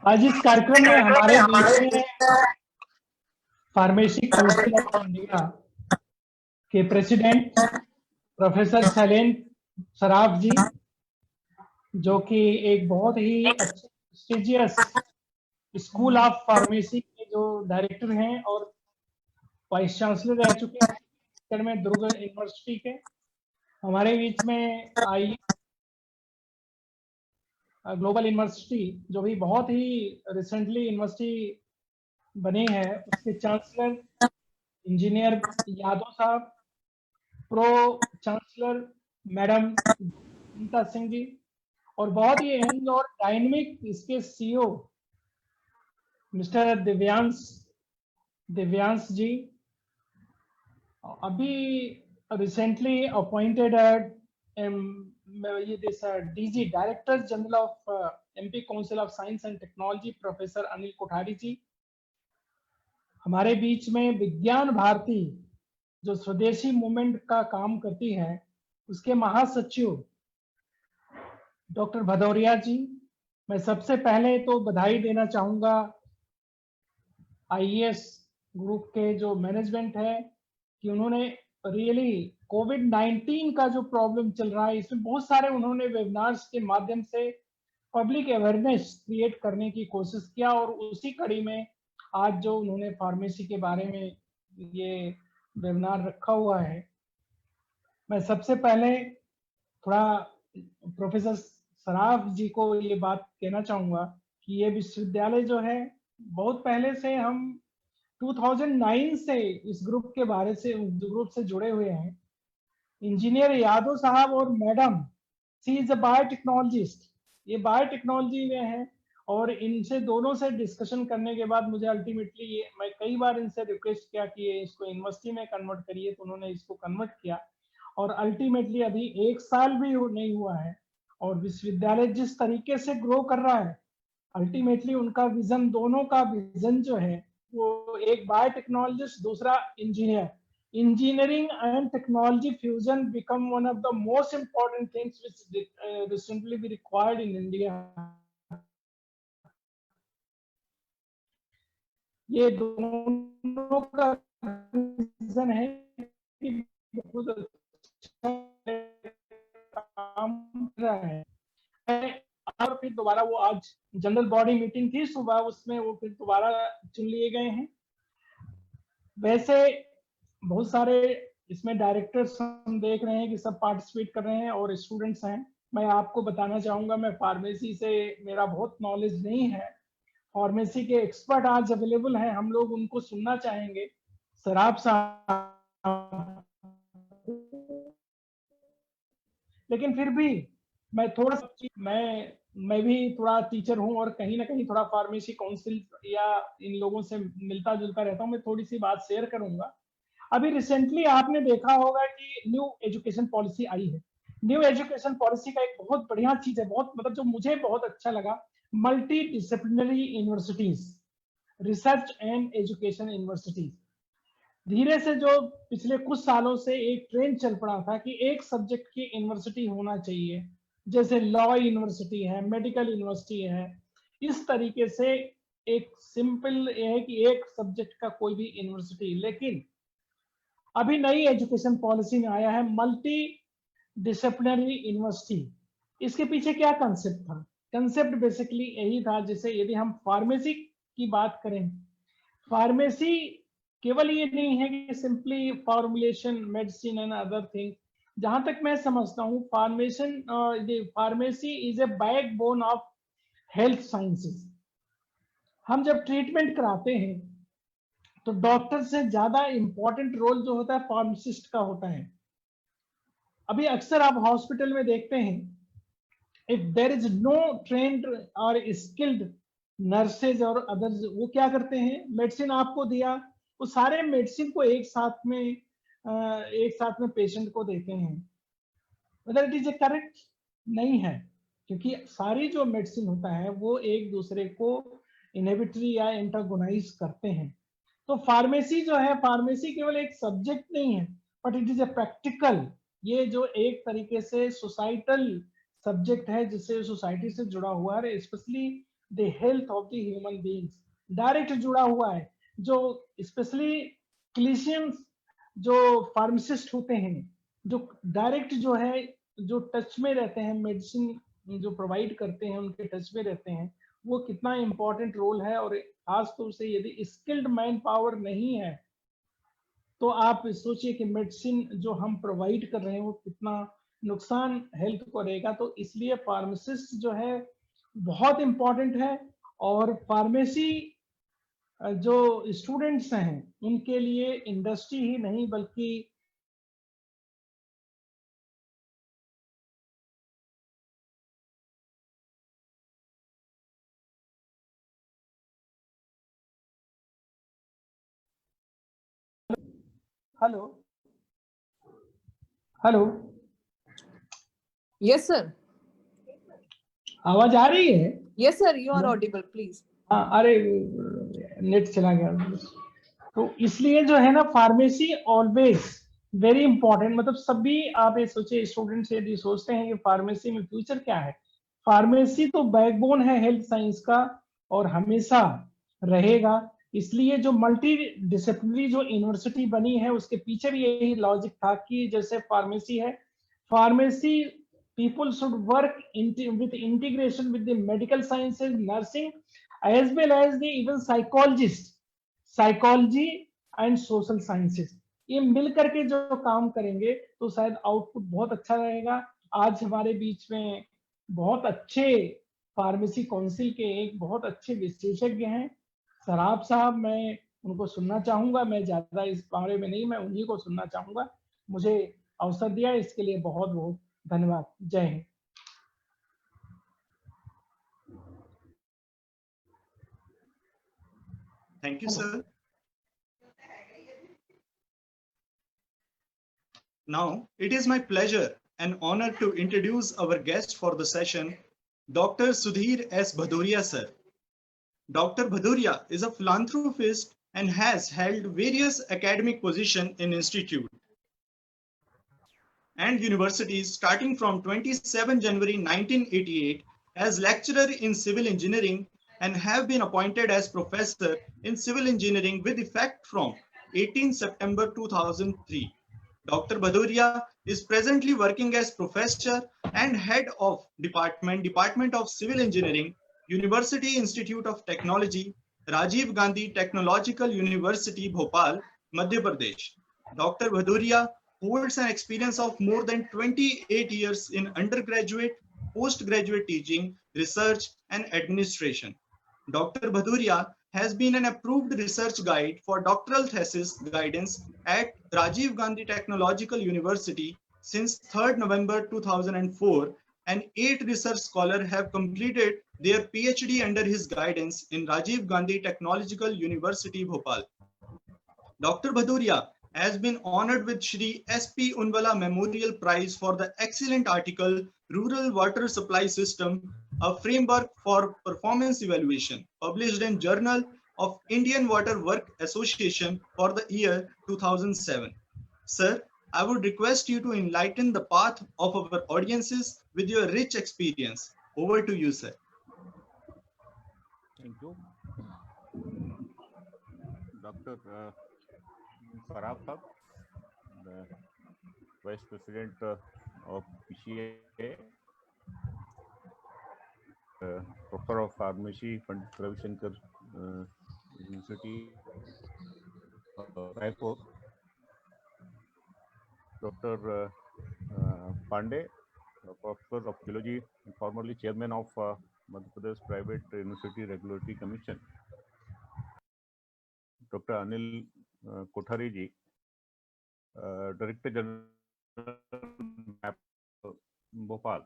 आज इस कार्यक्रम में हमारे बीच में फार्मेसी काउंसिल ऑफ इंडिया के प्रेसिडेंट प्रोफेसर शैलेंद्र सराफ जी, जो कि एक बहुत ही अच्छे प्रेस्टिजियस स्कूल ऑफ फार्मेसी के जो डायरेक्टर हैं और वाइस चांसलर रह चुके हैं में दुर्ग यूनिवर्सिटी के, हमारे बीच में आई ग्लोबल यूनिवर्सिटी, जो भी बहुत ही रिसेंटली यूनिवर्सिटी बनी है, उसके चांसलर इंजीनियर यादव साहब, pro chancellor madam Mamata Singh ji, और बहुत ही यंग और डायनेमिक इसके सीईओ मिस्टर दिव्यांश जी, अभी रिसेंटली अपॉइंटेड ये this DG director general of MP council of science and technology professor Anil Kothari ji, हमारे बीच में विज्ञान भारती जो स्वदेशी मूवमेंट का काम करती है उसके महासचिव डॉक्टर भदौरिया जी। मैं सबसे पहले तो बधाई देना चाहूंगा आईएएस ग्रुप के जो मैनेजमेंट है कि उन्होंने रियली कोविड-19 का जो प्रॉब्लम चल रहा है, इसमें बहुत सारे उन्होंने वेबिनार्स के माध्यम से पब्लिक अवेयरनेस क्रिएट करने की कोशिश किया, और उसी कड़ी में आज जो उन्होंने फार्मेसी के बारे में ये वेबिनार रखा हुआ है। मैं सबसे पहले थोड़ा प्रोफेसर सराफ जी को ये बात कहना चाहूंगा कि ये विश्वविद्यालय जो है बहुत पहले से हम 2009 से इस ग्रुप के बारे से ग्रुप से जुड़े हुए हैं। इंजीनियर यादव साहब और madam, she is a biotechnologist, ये बायोटेक्नोलॉजी में है, और इनसे दोनों से डिस्कशन करने के बाद मुझे अल्टीमेटली ये, मैं कई बार इनसे रिक्वेस्ट किया कि ये इसको यूनिवर्सिटी में कन्वर्ट करिए, तो उन्होंने इसको कन्वर्ट किया, और अल्टीमेटली अभी 1 साल भी नहीं हुआ है, और विश्वविद्यालय जिस तरीके से ग्रो कर रहा है, अल्टीमेटली उनका विजन, दोनों का विजन जो है वो, एक बायोटेक्नोलॉजिस्ट, दूसरा engineer, engineering and technology fusion become one of the most important things which recently be required in India. ये दोनों का रीजन है कि बहुत अच्छा काम कर रहा है, और फिर दोबारा वो आज जनरल बॉडी मीटिंग थी सुबह, उसमें वो फिर दोबारा चुन लिए गए हैं। वैसे बहुत सारे इसमें डायरेक्टर्स हम देख रहे हैं कि सब पार्टिसिपेट कर रहे हैं और स्टूडेंट्स हैं। मैं आपको बताना चाहूंगा, मैं फार्मेसी से मेरा बहुत नॉलेज नहीं है, फार्मेसी के एक्सपर्ट आज अवेलेबल हैं, हम लोग उनको सुनना चाहेंगे। सराफ साहब, लेकिन फिर भी मैं थोड़ा सा, मैं भी थोड़ा टीचर हूं और कहीं ना कहीं थोड़ा फार्मेसी काउंसिल या इन लोगों से मिलता जुलता रहता हूं, मैं थोड़ी सी बात शेयर करूंगा। अभी रिसेंटली आपने देखा होगा कि न्यू एजुकेशन पॉलिसी आई है। न्यू एजुकेशन पॉलिसी का एक बहुत बढ़िया चीज है, बहुत मतलब जो मुझे बहुत अच्छा लगा, multi disciplinary universities, research and education universities. धीरे से जो पिछले कुछ सालों से एक ट्रेंड चल पड़ा था कि एक सब्जेक्ट की यूनिवर्सिटी होना चाहिए, जैसे लॉ यूनिवर्सिटी है, मेडिकल यूनिवर्सिटी है, इस तरीके से एक सिंपल ये है कि एक सब्जेक्ट का कोई भी यूनिवर्सिटी। लेकिन अभी नई एजुकेशन पॉलिसी में आया है मल्टी डिसिप्लिनरी यूनिवर्सिटी। इसके पीछे क्या कंसेप्ट था? कंसेप्ट बेसिकली यही था, जैसे यदि हम फार्मेसी की बात करें, फार्मेसी केवल ये नहीं है कि simply formulation medicine and other thing. जहां तक मैं समझता हूँ pharmacy is a backbone of health sciences. हम जब ट्रीटमेंट कराते हैं तो डॉक्टर से ज्यादा इंपॉर्टेंट रोल जो होता है फार्मासिस्ट का होता है। अभी अक्सर आप हॉस्पिटल में देखते हैं, if there is no trained और स्किल्ड नर्सेज और अदर्स, वो क्या करते हैं, मेडिसिन आपको दिया, वो सारे मेडिसिन को एक साथ में पेशेंट को देते हैं। Whether it is A correct? नहीं है, क्योंकि सारी जो मेडिसिन होता है वो एक दूसरे को इनहिबिटरी या एंटागोनाइज करते हैं। तो फार्मेसी जो है, फार्मेसी केवल एक सब्जेक्ट नहीं है, but it is a practical, ये जो एक तरीके से सोसाइटल सब्जेक्ट है जिससे सोसाइटी से जुड़ा हुआ है, specially the health of the human beings, direct जुड़ा हुआ है। जो स्पेशली क्लिनिशियंस, जो फार्मासिस्ट होते हैं, जो डायरेक्ट जो है, जो टच में रहते हैं, मेडिसिन जो प्रोवाइड करते हैं उनके टच में रहते हैं, वो कितना इंपॉर्टेंट रोल है। और खास तौर से यदि स्किल्ड मैन पावर नहीं है, तो आप सोचिए कि मेडिसिन जो हम प्रोवाइड कर रहे हैं वो कितना नुकसान हेल्थ को रहेगा। तो इसलिए फार्मासिस्ट जो है बहुत इंपॉर्टेंट है। और फार्मेसी जो स्टूडेंट्स हैं उनके लिए इंडस्ट्री ही नहीं बल्कि हेलो हेलो, Yes, sir. आवाज आ रही है? Yes, sir. You are audible. Please. हाँ, अरे नेट चला गया। तो इसलिए जो है ना, फार्मेसी ऑलवेज वेरी इंपॉर्टेंट। मतलब सभी, आप ये सोचिए, स्टूडेंट्स यदि सोचते हैं कि फार्मेसी में फ्यूचर क्या है, फार्मेसी तो बैकबोन है हेल्थ साइंस का और हमेशा रहेगा। इसलिए जो मल्टी डिसिप्लिनरी जो यूनिवर्सिटी बनी है उसके पीछे भी यही लॉजिक था कि जैसे फार्मेसी है, pharmacy people should work with integration with the medical sciences, nursing, as well as the even psychologist, psychology and social sciences, ये मिल करके जो काम करेंगे तो शायद आउटपुट बहुत अच्छा रहेगा। आज हमारे बीच में बहुत अच्छे फार्मेसी काउंसिल के एक बहुत अच्छे विशेषज्ञ हैं, सराब साहब। मैं उनको सुनना चाहूंगा, मैं ज्यादा इस बारे में नहीं, मैं उन्हीं को सुनना चाहूंगा। मुझे अवसर दिया इसके लिए बहुत बहुत धन्यवाद। जय Hind. Thank you, sir. Now, it is my pleasure and honor to introduce our guest for the session, Dr. Sudhir S. Bhadoria, sir. Dr. Bhadoria is a philanthropist and has held various academic positions in institute and universities starting from 27 January 1988 as lecturer in civil engineering and have been appointed as professor in civil engineering with effect from 18 September 2003. Dr. Bhadoria is presently working as professor and head of Department of Civil Engineering, University Institute of Technology, Rajiv Gandhi Technological University, Bhopal, Madhya Pradesh. Dr. Bhadoria holds an experience of more than 28 years in undergraduate, postgraduate teaching, research, and administration. Dr. Bhadoria has been an approved research guide for doctoral thesis guidance at Rajiv Gandhi Technological University since 3rd November 2004, and 8 research scholars have completed their PhD under his guidance in Rajiv Gandhi Technological University, Bhopal. Dr. Bhadoria has been honored with Shri S.P. Unwala Memorial Prize for the excellent article Rural Water Supply System, a Framework for Performance Evaluation, published in Journal of Indian Water Work Association for the year 2007. Sir, I would request you to enlighten the path of our audiences with your rich experience. Over to you, sir. Thank you. Dr. Sarab Sahab, the Vice President of PCA, Professor of Pharmacy, Pandit Ravi Shankar University, Raipur, Dr. Pandey, Professor of Geology, formerly Chairman of Madhya Pradesh Private University Regulatory Commission, Dr. Anil Kothari ji, Director General Bhopal,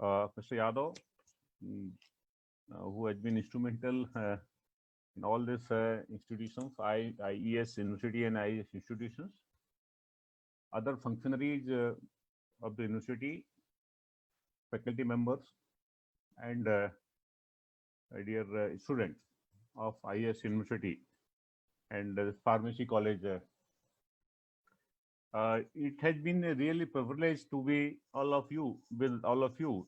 Mr. Yadav, who has been instrumental in all these institutions, IES University and IES institutions, other functionaries of the university, faculty members, and dear students of IES University and Pharmacy College. It has been a really privilege to be with all of you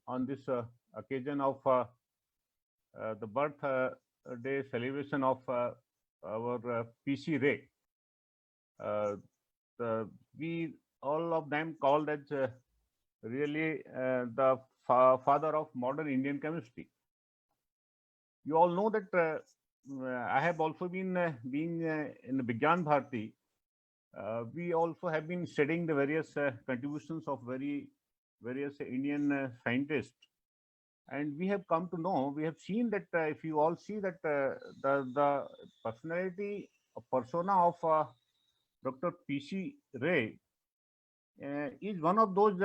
on this occasion of the birthday celebration of our PC Ray. Uh, we all of them called as really the father of modern Indian chemistry. You all know that I have also been being in the Vigyan Bharati. We also have been studying the various contributions of various Indian scientists, and we have come to know, we have seen that if you all see that the personality, persona of Dr. P.C. Ray is one of those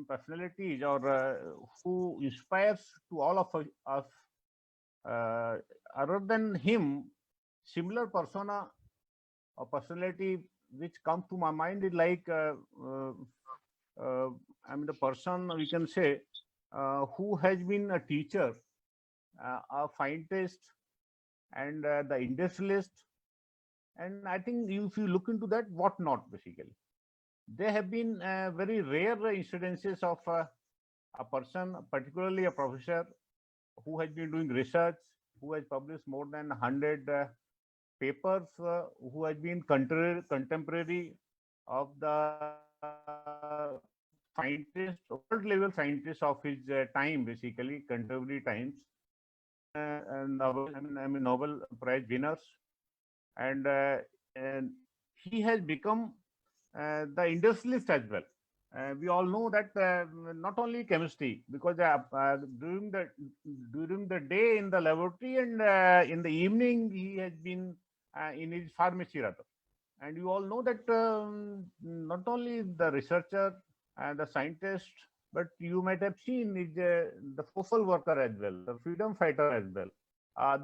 personalities or who inspires to all of us. Other than him, similar persona or personality which comes to my mind is like the person we can say who has been a teacher, a scientist, and the industrialist. And I think if you look into that, what not basically. There have been very rare incidences of a person, particularly a professor, who has been doing research, who has published more than 100 papers, who has been contemporary of the scientists, world level scientists of his time, basically contemporary times, Nobel Prize winners, and he has become the industrialist as well. We all know that not only chemistry, because during the day in the laboratory and in the evening he has been in his pharmacy rather. And you all know that not only the researcher and the scientist, but you might have seen is the social worker as well, the freedom fighter as well,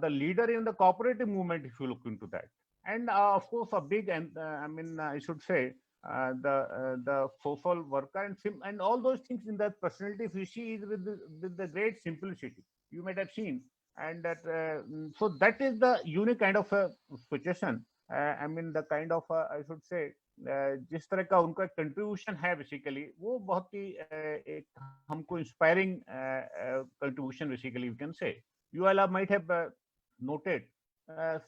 the leader in the cooperative movement, if you look into that. And of course, a big, I should say, the social worker and all those things in that personality, if you see, is with the great simplicity. You might have seen, and that so that is the unique kind of situation. The kind of I should say जिस तरह का उनका contribution है basically वो बहुत ही एक हमको inspiring contribution basically we can say you all might have noted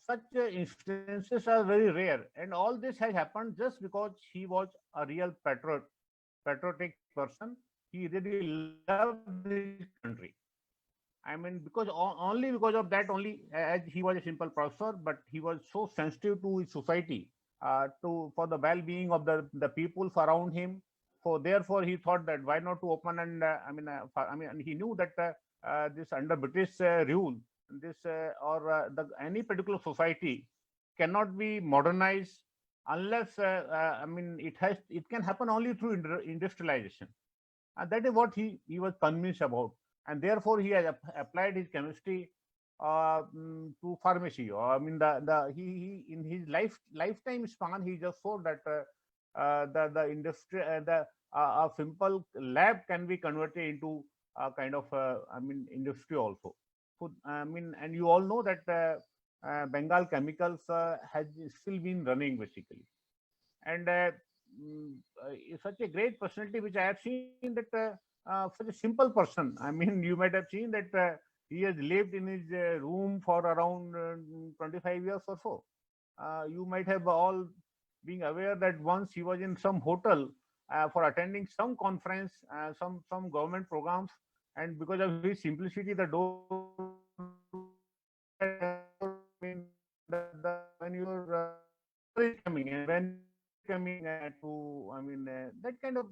such instances are very rare, and all this has happened just because he was a real patriotic person. He really loved his country. I mean, because only because of that only, as he was a simple professor, but he was so sensitive to his society, for the well-being of the people around him. So therefore, he thought that why not to open and and he knew that this under British rule, this any particular society cannot be modernized unless it can happen only through industrialization, and that is what he was convinced about. And therefore he has applied his chemistry to pharmacy. Or he in his lifetime span he just saw that the industry a simple lab can be converted into a kind of industry also. So and you all know that Bengal Chemicals has still been running basically, and such a great personality which I have seen that. Such a simple person. I mean, you might have seen that he has lived in his room for around 25 years or so. You might have all been aware that once he was in some hotel for attending some conference, some government programs, and because of his simplicity, the door when you're coming and when coming to that kind of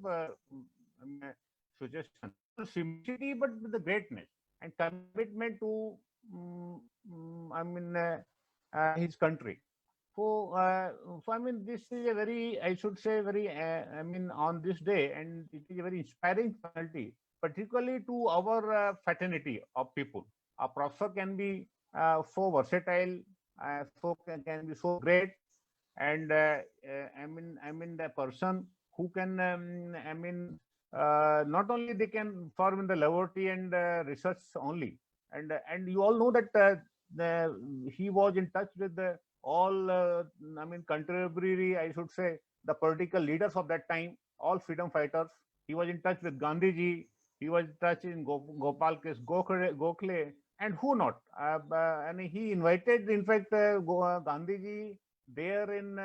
suggestion, simplicity, but with the greatness and commitment to his country. So, this is a very, I should say, very, on this day, and it is a very inspiring personality, particularly to our fraternity of people. A professor can be so versatile, so can be so great, and the person who can, not only they can form in the laboratory and research only, and you all know that he was in touch with all contemporary, I should say, the political leaders of that time, all freedom fighters. He was in touch with Gandhiji. He was in touch in Gopal Gokhale. and who not? And he invited, in fact, Gandhiji there in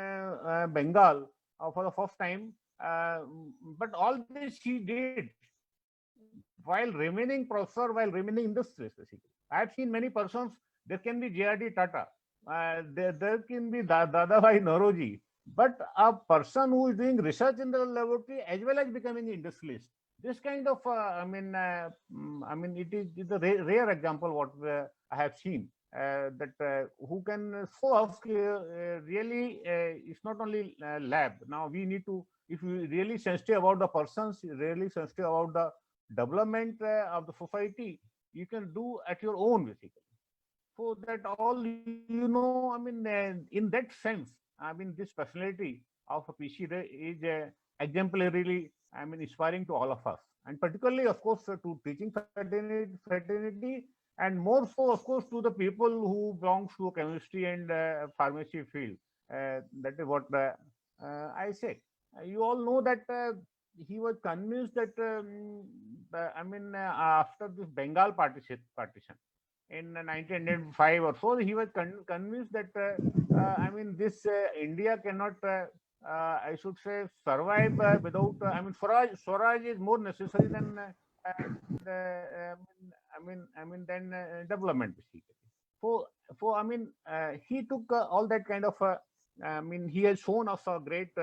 Bengal for the first time. But all this he did while remaining professor, while remaining industrialist, basically. I have seen many persons, there can be J.R.D. Tata, there can be Dadabhai Nauroji, but a person who is doing research in the laboratory as well as becoming industrialist, this kind of, it is a rare example what I have seen. That who can show us really, it's not only lab. Now we need to, if you really sensitive about the persons, really sensitive about the development of the society, you can do at your own, basically. So that all, in that sense, this personality of a PC is exemplarily, inspiring to all of us, and particularly, of course, to teaching fraternity, and more so, of course, to the people who belongs to chemistry and pharmacy field. That is what I say. You all know that he was convinced that, after this Bengal partition in 1905 or so, he was convinced that this India cannot, I should say, survive without. Swaraj is more necessary than than development, basically. So, he took all that kind of. He has shown us a great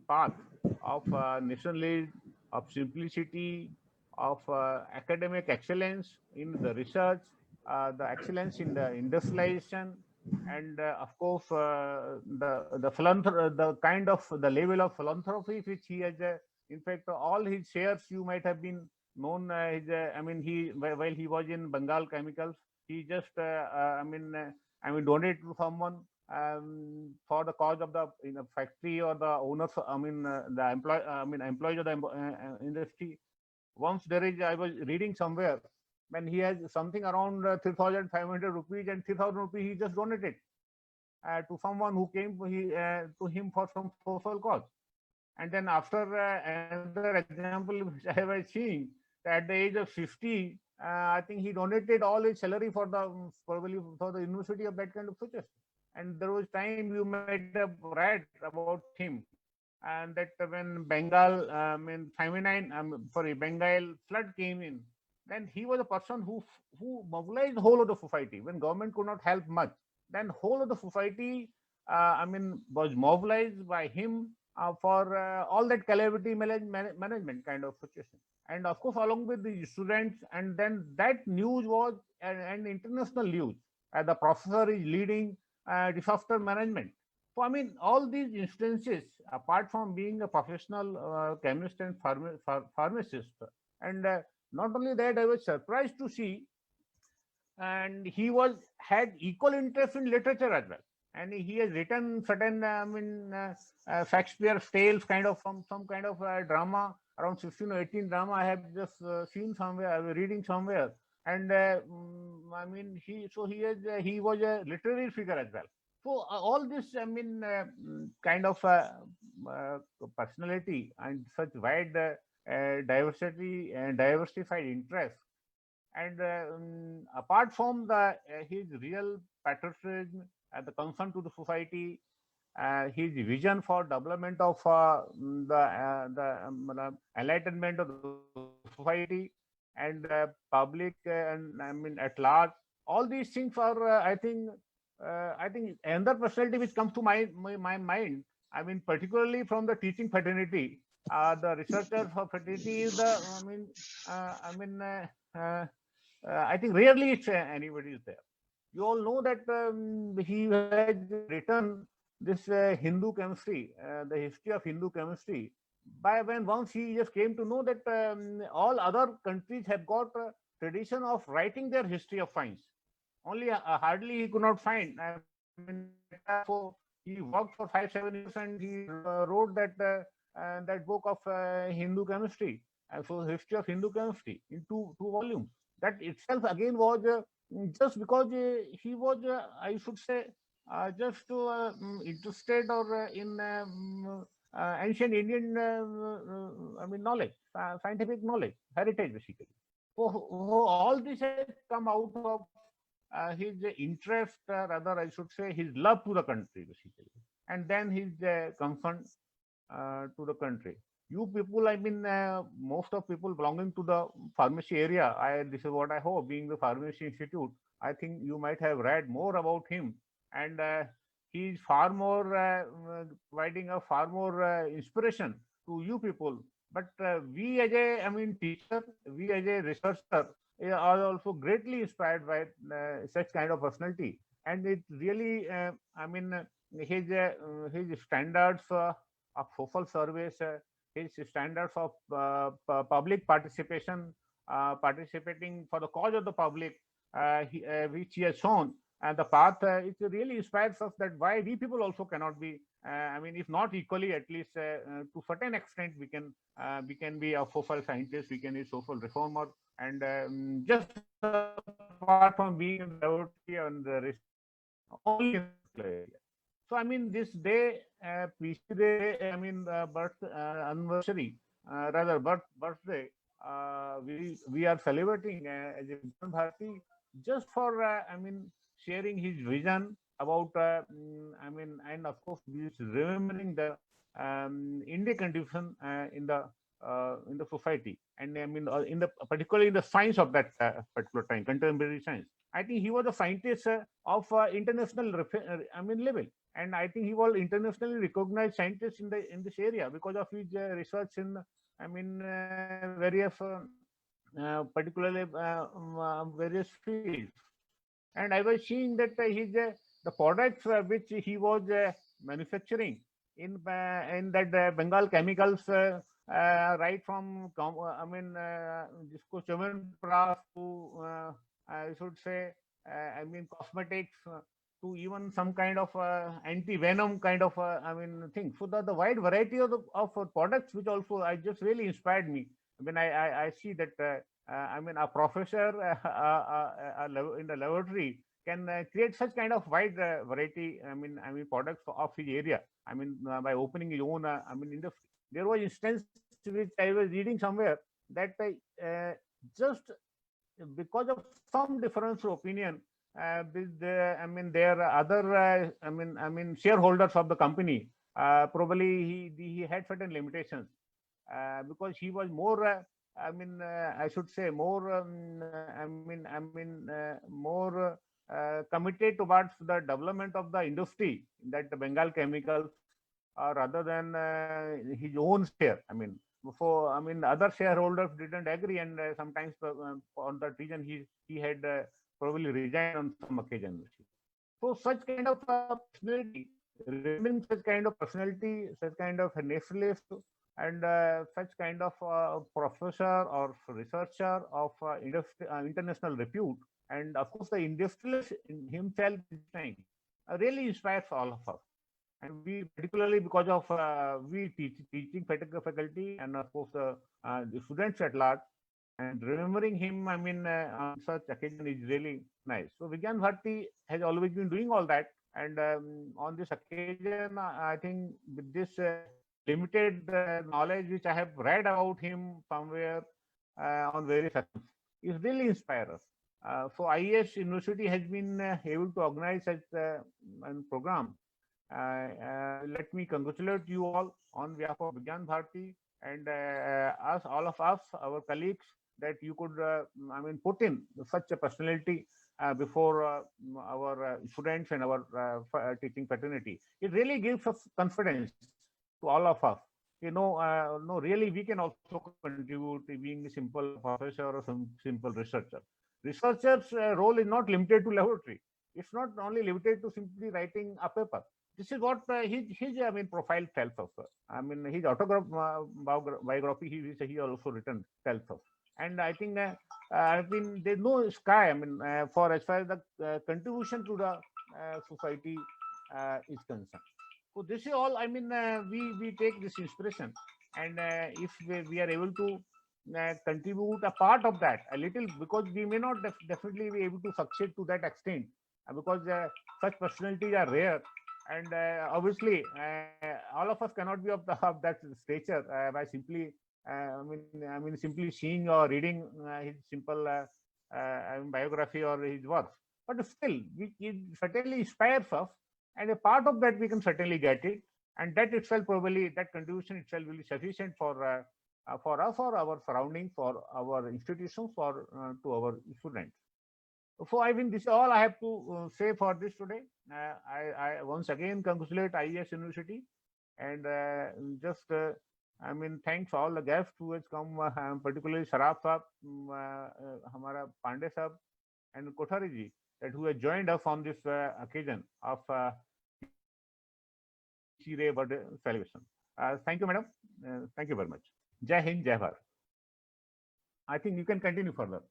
path of nationalism, of simplicity, of academic excellence in the research, the excellence in the industrialization, and of course the kind of the level of philanthropy which he has. In fact, all his shares, you might have been known. He, while he was in Bengal Chemicals, he just donated to someone for the cause of the factory or the owners. The employees of the industry. Once there is, I was reading somewhere, when he has something around 3,500 rupees, and 3,000 rupees he just donated to someone who came to him for some social cause. And then after another example which I was seeing, at the age of 50, I think he donated all his salary for the probably for the university of that kind of success. And there was time you might have read about him, and that when Bengal, Bengal flood came in, then he was a person who mobilized the whole of the society when government could not help much. Then whole of the society, was mobilized by him for all that calamity management kind of situation. And of course, along with the students, and then that news was an international news. The professor is leading disaster management. So, all these instances, apart from being a professional chemist and pharmacist, and not only that, I was surprised to see, and he had equal interest in literature as well. And he has written certain, Shakespeare's tales, kind of from some kind of drama, around 16 or 18 drama. I have just seen somewhere, I was reading somewhere, and he was a literary figure as well. So all this, kind of personality and such wide diversity and diversified interest, and apart from his real patriotism and the concern to the society, his vision for development of the enlightenment of the society and public, and at large, all these things are, I think another personality which comes to my mind. Particularly from the teaching fraternity, the researchers for fraternity is the. I think rarely anybody is there. You all know that he has written this Hindu chemistry, the history of Hindu chemistry. By when once he just came to know that all other countries have got a tradition of writing their history of science. Only hardly he could not find. So he worked for 5-7 years, and he wrote that book of Hindu chemistry. So history of Hindu chemistry in two volumes. That itself again was just because he was, I should say, just interested or in ancient Indian, knowledge, scientific knowledge, heritage, basically. So all this has come out of his interest, rather I should say, his love to the country basically, and then his concern to the country. You people, I mean, most of people belonging to the pharmacy area, this is what I hope, being the pharmacy institute, I think you might have read more about him, and he's far more providing a far more inspiration to you people. But we as a, I mean, teacher, we as a researcher are also greatly inspired by such kind of personality, and it really, I mean, his standards of social service, his standards of public participation, participating for the cause of the public, which he has shown, and the path, it really inspires us that why we people also cannot be, I mean, if not equally, at least to certain extent, we can be a social scientist, we can be social reformer, and just apart from being in the laboratory and the only in the area. So I mean, this day, PC Day, I mean, birth anniversary, rather birthday, we are celebrating as a Vigyan Bharati, just for I mean, sharing his vision about I mean, and of course, this remembering the Indian contribution in the society, and I mean, in the particularly in the science of that particular time, contemporary science. I think he was a scientist of international, I mean, level, and I think he was internationally recognized scientist in this area because of his research in, I mean, various particularly various fields. And I was seeing that the products which he was manufacturing in that Bengal chemicals, right from I mean, जिसको chyawanprash to I should say, I mean, cosmetics, to even some kind of anti-venom kind of I mean thing. So the wide variety of products, which also I just really inspired me when I see that I mean, a professor in the laboratory can create such kind of wide variety. I mean products of his area. I mean, by opening his own. I mean, there was instance which I was reading somewhere that just because of some difference of opinion with I mean, there are other I mean shareholders of the company, probably he had certain limitations because he was more I mean, I should say more more committed towards the development of the industry, that the Bengal chemicals, rather than his own share. I mean, for I mean, other shareholders didn't agree, and sometimes on that reason he had probably resigned on some occasion. So such kind of personality, remembering such kind of personality, such kind of nationalist, and such kind of professor or researcher of international repute, and of course the industrialist in himself is saying, really inspires all of us. And we, particularly because of we teaching faculty, and of course the students at large, and remembering him, I mean, on such occasion is really nice. So Vigyan Bharati has always been doing all that, and on this occasion, I think with this limited knowledge which I have read about him somewhere on various accounts, it really inspires us. So IES University has been able to organize such a program. Let me congratulate you all on behalf of Vigyan Bharati, and us, all of us, our colleagues, that you could, I mean, put in such a personality before our students and our teaching fraternity. It really gives us confidence to all of us. You know, no, really, we can also contribute, being a simple professor or some simple researcher. Researcher's role is not limited to laboratory. It's not only limited to simply writing a paper. This is what his I mean, profile tells us. I mean, his biography, he also written tells us. And I think I mean, there's no sky. I mean, for as far as the contribution to the society is concerned. So this is all. I mean, we take this inspiration, and if we are able to contribute a part of that a little, because we may not definitely be able to succeed to that extent, because such personalities are rare, and obviously all of us cannot be of that stature by simply I mean simply seeing or reading his simple biography or his works. but still, it certainly inspires us, and a part of that we can certainly get it, and that itself probably, that contribution itself will be sufficient for us, for our surroundings, for our institutions, for to our students. So I mean, this is all I have to say for this today. I once again congratulate IES University, and I mean, thanks all the guests who has come, particularly Saraf Saab, Hamara Pandey Saab, and Kothari ji, that who have joined us on this occasion of Chire birthday celebration. Thank you, madam. Thank you very much. Jai Hind, Jai Bharat. I think you can continue further.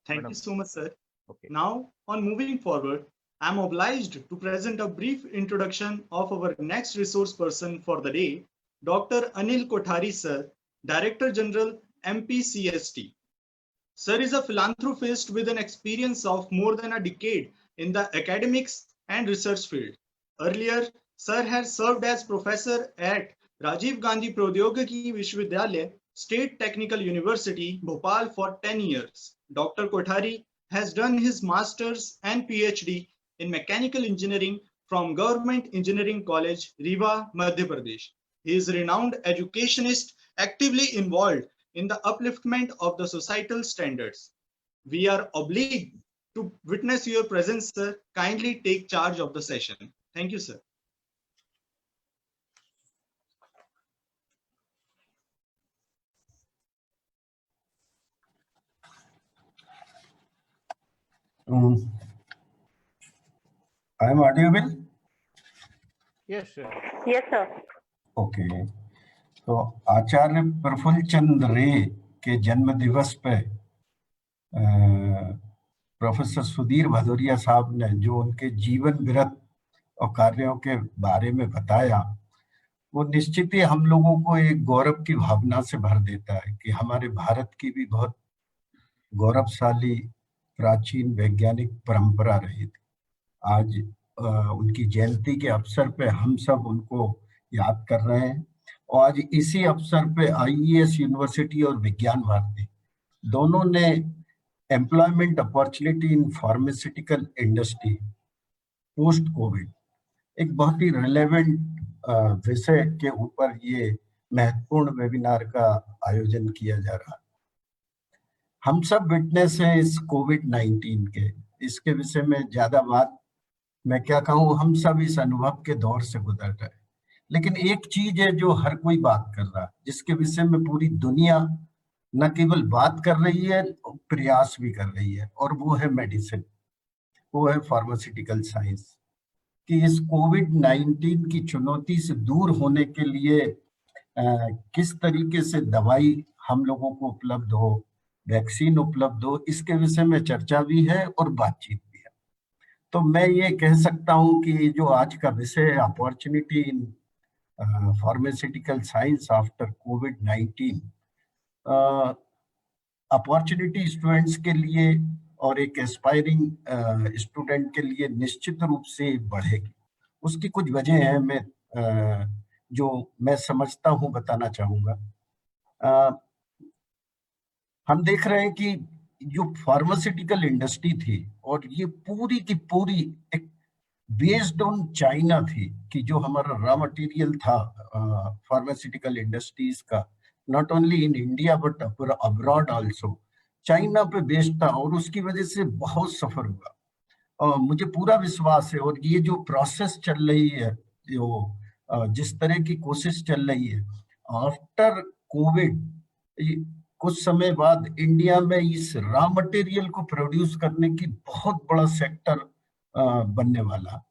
Thank madam. you so much, sir. Okay. Now, on moving forward, I'm obliged to present a brief introduction of our next resource person for the day, Dr. Anil Kothari, sir, Director General, MPCST. Sir is a philanthropist with an experience of more than a decade in the academics and research field. Earlier, sir has served as professor at Rajiv Gandhi Pradhyogiki Vishwavidyalaya, State Technical University, Bhopal for 10 years. Dr. Kothari has done his master's and PhD in mechanical engineering from Government Engineering College, Rewa, Madhya Pradesh. He is a renowned educationist actively involved in the upliftment of the societal standards. We are obliged to witness your presence, sir. Kindly take charge of the session. Thank you, sir. I am audible? Yes, sir. Yes, sir. Okay, तो आचार्य प्रफुल्ल चंद्र रे के जन्म दिवस पे professor Sudhir Bhadauria साहब ने जो उनके जीवन वृत्त और कार्यों के बारे में बताया, वो निश्चित ही हम लोगों को एक गौरव की भावना से भर देता है कि हमारे भारत की भी बहुत गौरवशाली प्राचीन वैज्ञानिक परंपरा रही थी। आज उनकी जयंती के अवसर पे हम सब उनको याद कर रहे हैं, और आज इसी अवसर पे आईईएस यूनिवर्सिटी और विज्ञान भारती दोनों ने employment opportunity in pharmaceutical industry post Covid एक बहुत ही रिलेवेंट विषय के ऊपर ये महत्वपूर्ण वेबिनार का आयोजन किया जा रहा है। हम सब विटनेस हैं इस कोविड-19 के, इसके विषय में ज्यादा बात मैं क्या कहूँ, हम सब इस अनुभव के दौर से गुजर रहे हैं। लेकिन एक चीज है जो हर कोई बात कर रहा है, जिसके विषय में पूरी दुनिया न केवल बात कर रही है, प्रयास भी कर रही है, और वो है मेडिसिन, वो है फार्मास्यूटिकल साइंस। कि इस कोविड-19 की चुनौती से दूर होने के लिए किस तरीके से दवाई हम लोगों को उपलब्ध हो, वैक्सीन उपलब्ध हो, इसके विषय में चर्चा भी है और बातचीत भी है। तो मैं ये कह सकता हूँ कि जो आज का विषय है, opportunity in pharmaceutical science after covid, opportunity students के लिए और एक एस्पायरिंग स्टूडेंट के लिए निश्चित रूप से बढ़ेगी। उसकी कुछ वजह है जो मैं समझता हूँ बताना चाहूँगा। हम देख रहे हैं कि जो फार्मास्यूटिकल इंडस्ट्री थी, और ये पूरी की पूरी एक बेस्ड ऑन चाइना थी, कि जो हमारा रॉ मटेरियल था फार्मास्यूटिकल इंडस्ट्रीज का, not only in India but abroad also, China पे बेस्ड था, और उसकी वजह से बहुत सफर हुआ। और मुझे पूरा विश्वास है, और ये जो प्रोसेस चल रही है, जो जिस तरह की कोशिश चल रही है आफ्टर कोविड, कुछ समय बाद इंडिया में इस रॉ मटेरियल को प्रोड्यूस करने की बहुत बड़ा सेक्टर बनने वाला।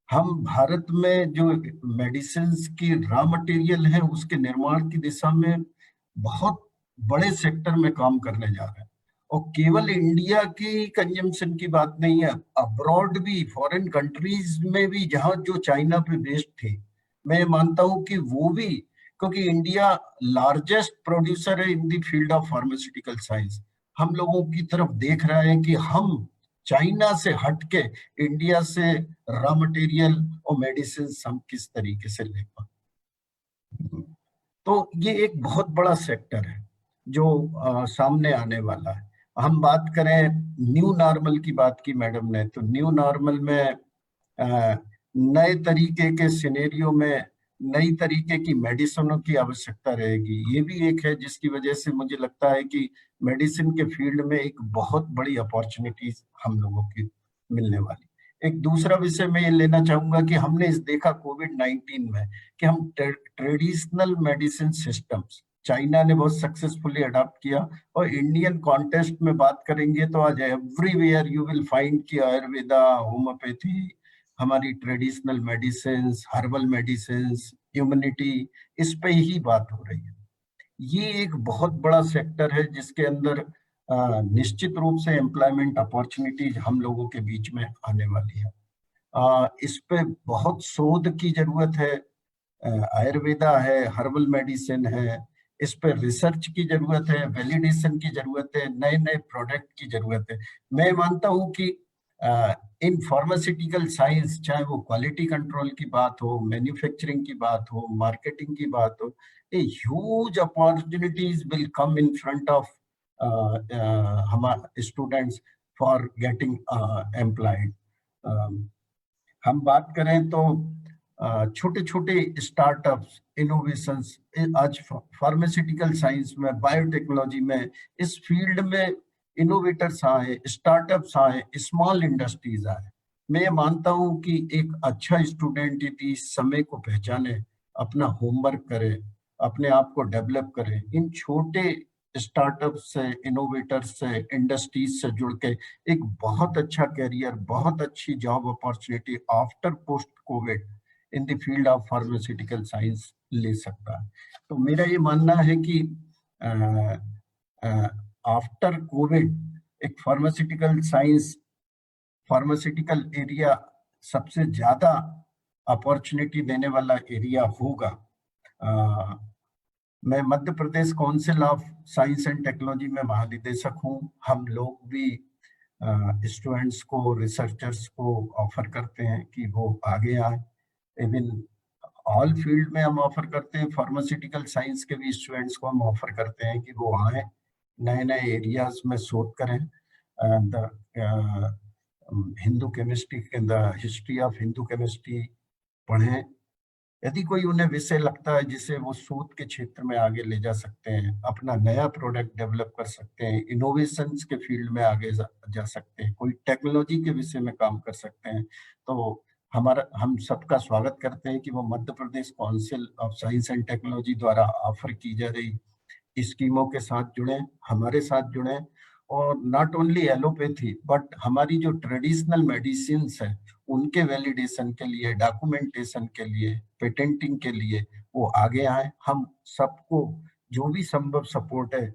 हम भारत में जो मेडिसिन्स की रॉ मटेरियल है, उसके निर्माण की दिशा में बहुत बड़े सेक्टर में काम करने जा रहे हैं। और केवल इंडिया की कंजम्पशन की बात नहीं है, अब्रॉड भी, फॉरेन कंट्रीज में भी, जहां जो चाइना पे बेस्ड थे, मैं मानता हूं कि वो भी, क्योंकि इंडिया लार्जेस्ट प्रोड्यूसर है इन the field of pharmaceutical science, हम लोगों की तरफ देख रहे हैं कि हम चाइना से हटके इंडिया से रॉ मटेरियल और मेडिसिन हम किस तरीके से ले पाए। तो ये एक बहुत बड़ा सेक्टर है जो सामने आने वाला है। हम बात करें न्यू नॉर्मल की बात की मैडम ने, तो न्यू नॉर्मल में नए तरीके के सिनेरियो में नई तरीके की मेडिसिनों की आवश्यकता रहेगी। ये भी एक है जिसकी वजह से मुझे लगता है कि मेडिसिन के फील्ड में एक बहुत बड़ी अपॉर्चुनिटीज हम लोगों की मिलने वाली। एक दूसरा विषय मैं ये लेना चाहूंगा कि हमने इस देखा कोविड-19 में कि हम ट्रेडिशनल मेडिसिन सिस्टम्स चाइना ने बहुत सक्सेसफुली अडॉप्ट किया, और इंडियन कॉन्टेक्स्ट में बात करेंगे तो आज एवरीवेयर यू विल फाइंड कि आयुर्वेदा, होम्योपैथी, हमारी traditional medicine, herbal medicine, immunity, इस पे ही बात हो रही है। ये एक बहुत बड़ा सेक्टर है जिसके अंदर निश्चित रूप से एम्प्लॉयमेंट अपॉर्चुनिटीज हम लोगों के बीच में आने वाली है। इस पे बहुत शोध की जरूरत है। आयुर्वेदा है, हर्बल मेडिसिन है, इस पर रिसर्च की जरूरत है, वैलिडेशन की जरूरत है, नए नए प्रोडक्ट की जरूरत है। मैं मानता हूं कि इन फार्मास्यूटिकल साइंस, चाहे वो क्वालिटी कंट्रोल की बात हो, मैन्युफैक्चरिंग की बात हो, मार्केटिंग की बात हो, a huge opportunities will come in front of हमारे स्टूडेंट्स फॉर गेटिंग एम्प्लॉयड। हम बात करें तो छोटे छोटे स्टार्टअप्स, इनोवेशंस, आज फार्मास्यूटिकल साइंस में, बायोटेक्नोलॉजी में, इस फील्ड में इनोवेटर्स आए, स्टार्टअप्स आए, स्मॉल इंडस्ट्रीज आए। मैं ये मानता हूं कि एक अच्छा स्टूडेंट यदि इस समय को पहचाने, अपना होमवर्क करे, अपने आप को डेवलप करे, इन छोटे स्टार्टअप से, इनोवेटर्स से, इंडस्ट्रीज से जुड़ के एक बहुत अच्छा कैरियर, बहुत अच्छी job opportunity after post covid in the field of pharmaceutical science ले सकता है। तो मेरा ये मानना है कि आफ्टर कोविड एक फार्मास्यूटिकल साइंस, फार्मास्यूटिकल एरिया सबसे ज्यादा अपॉर्चुनिटी देने वाला एरिया होगा। मैं Madhya Pradesh council of science and technology में महानिदेशक हूँ। हम लोग भी स्टूडेंट्स को, रिसर्चर्स को ऑफर करते हैं कि वो आगे आए। इवन ऑल फील्ड में हम ऑफर करते हैं, फार्मास्यूटिकल साइंस के भी स्टूडेंट्स को हम ऑफर करते हैं कि वो आए, नए नए एरियाज में शोध करें। Hindu chemistry, the history of Hindu chemistry पढ़ें। यदि कोई उन्हें विषय लगता है जिसे वो शोध के क्षेत्र में आगे ले जा सकते हैं, अपना नया प्रोडक्ट डेवलप कर सकते हैं, इनोवेशंस के फील्ड में आगे जा सकते हैं, कोई टेक्नोलॉजी के विषय में काम कर सकते हैं, तो हम सबका स्वागत करते हैं कि वो Madhya Pradesh council of science and technology द्वारा ऑफर की जा रही स्कीमों के साथ जुड़े, हमारे साथ जुड़े। और नॉट ओनली एलोपैथी बट हमारी जो ट्रेडिशनल मेडिसिन है उनके वैलिडेशन के लिए, डॉक्यूमेंटेशन के लिए, पेटेंटिंग के लिए वो आगे आए। हम सबको जो भी संभव सपोर्ट है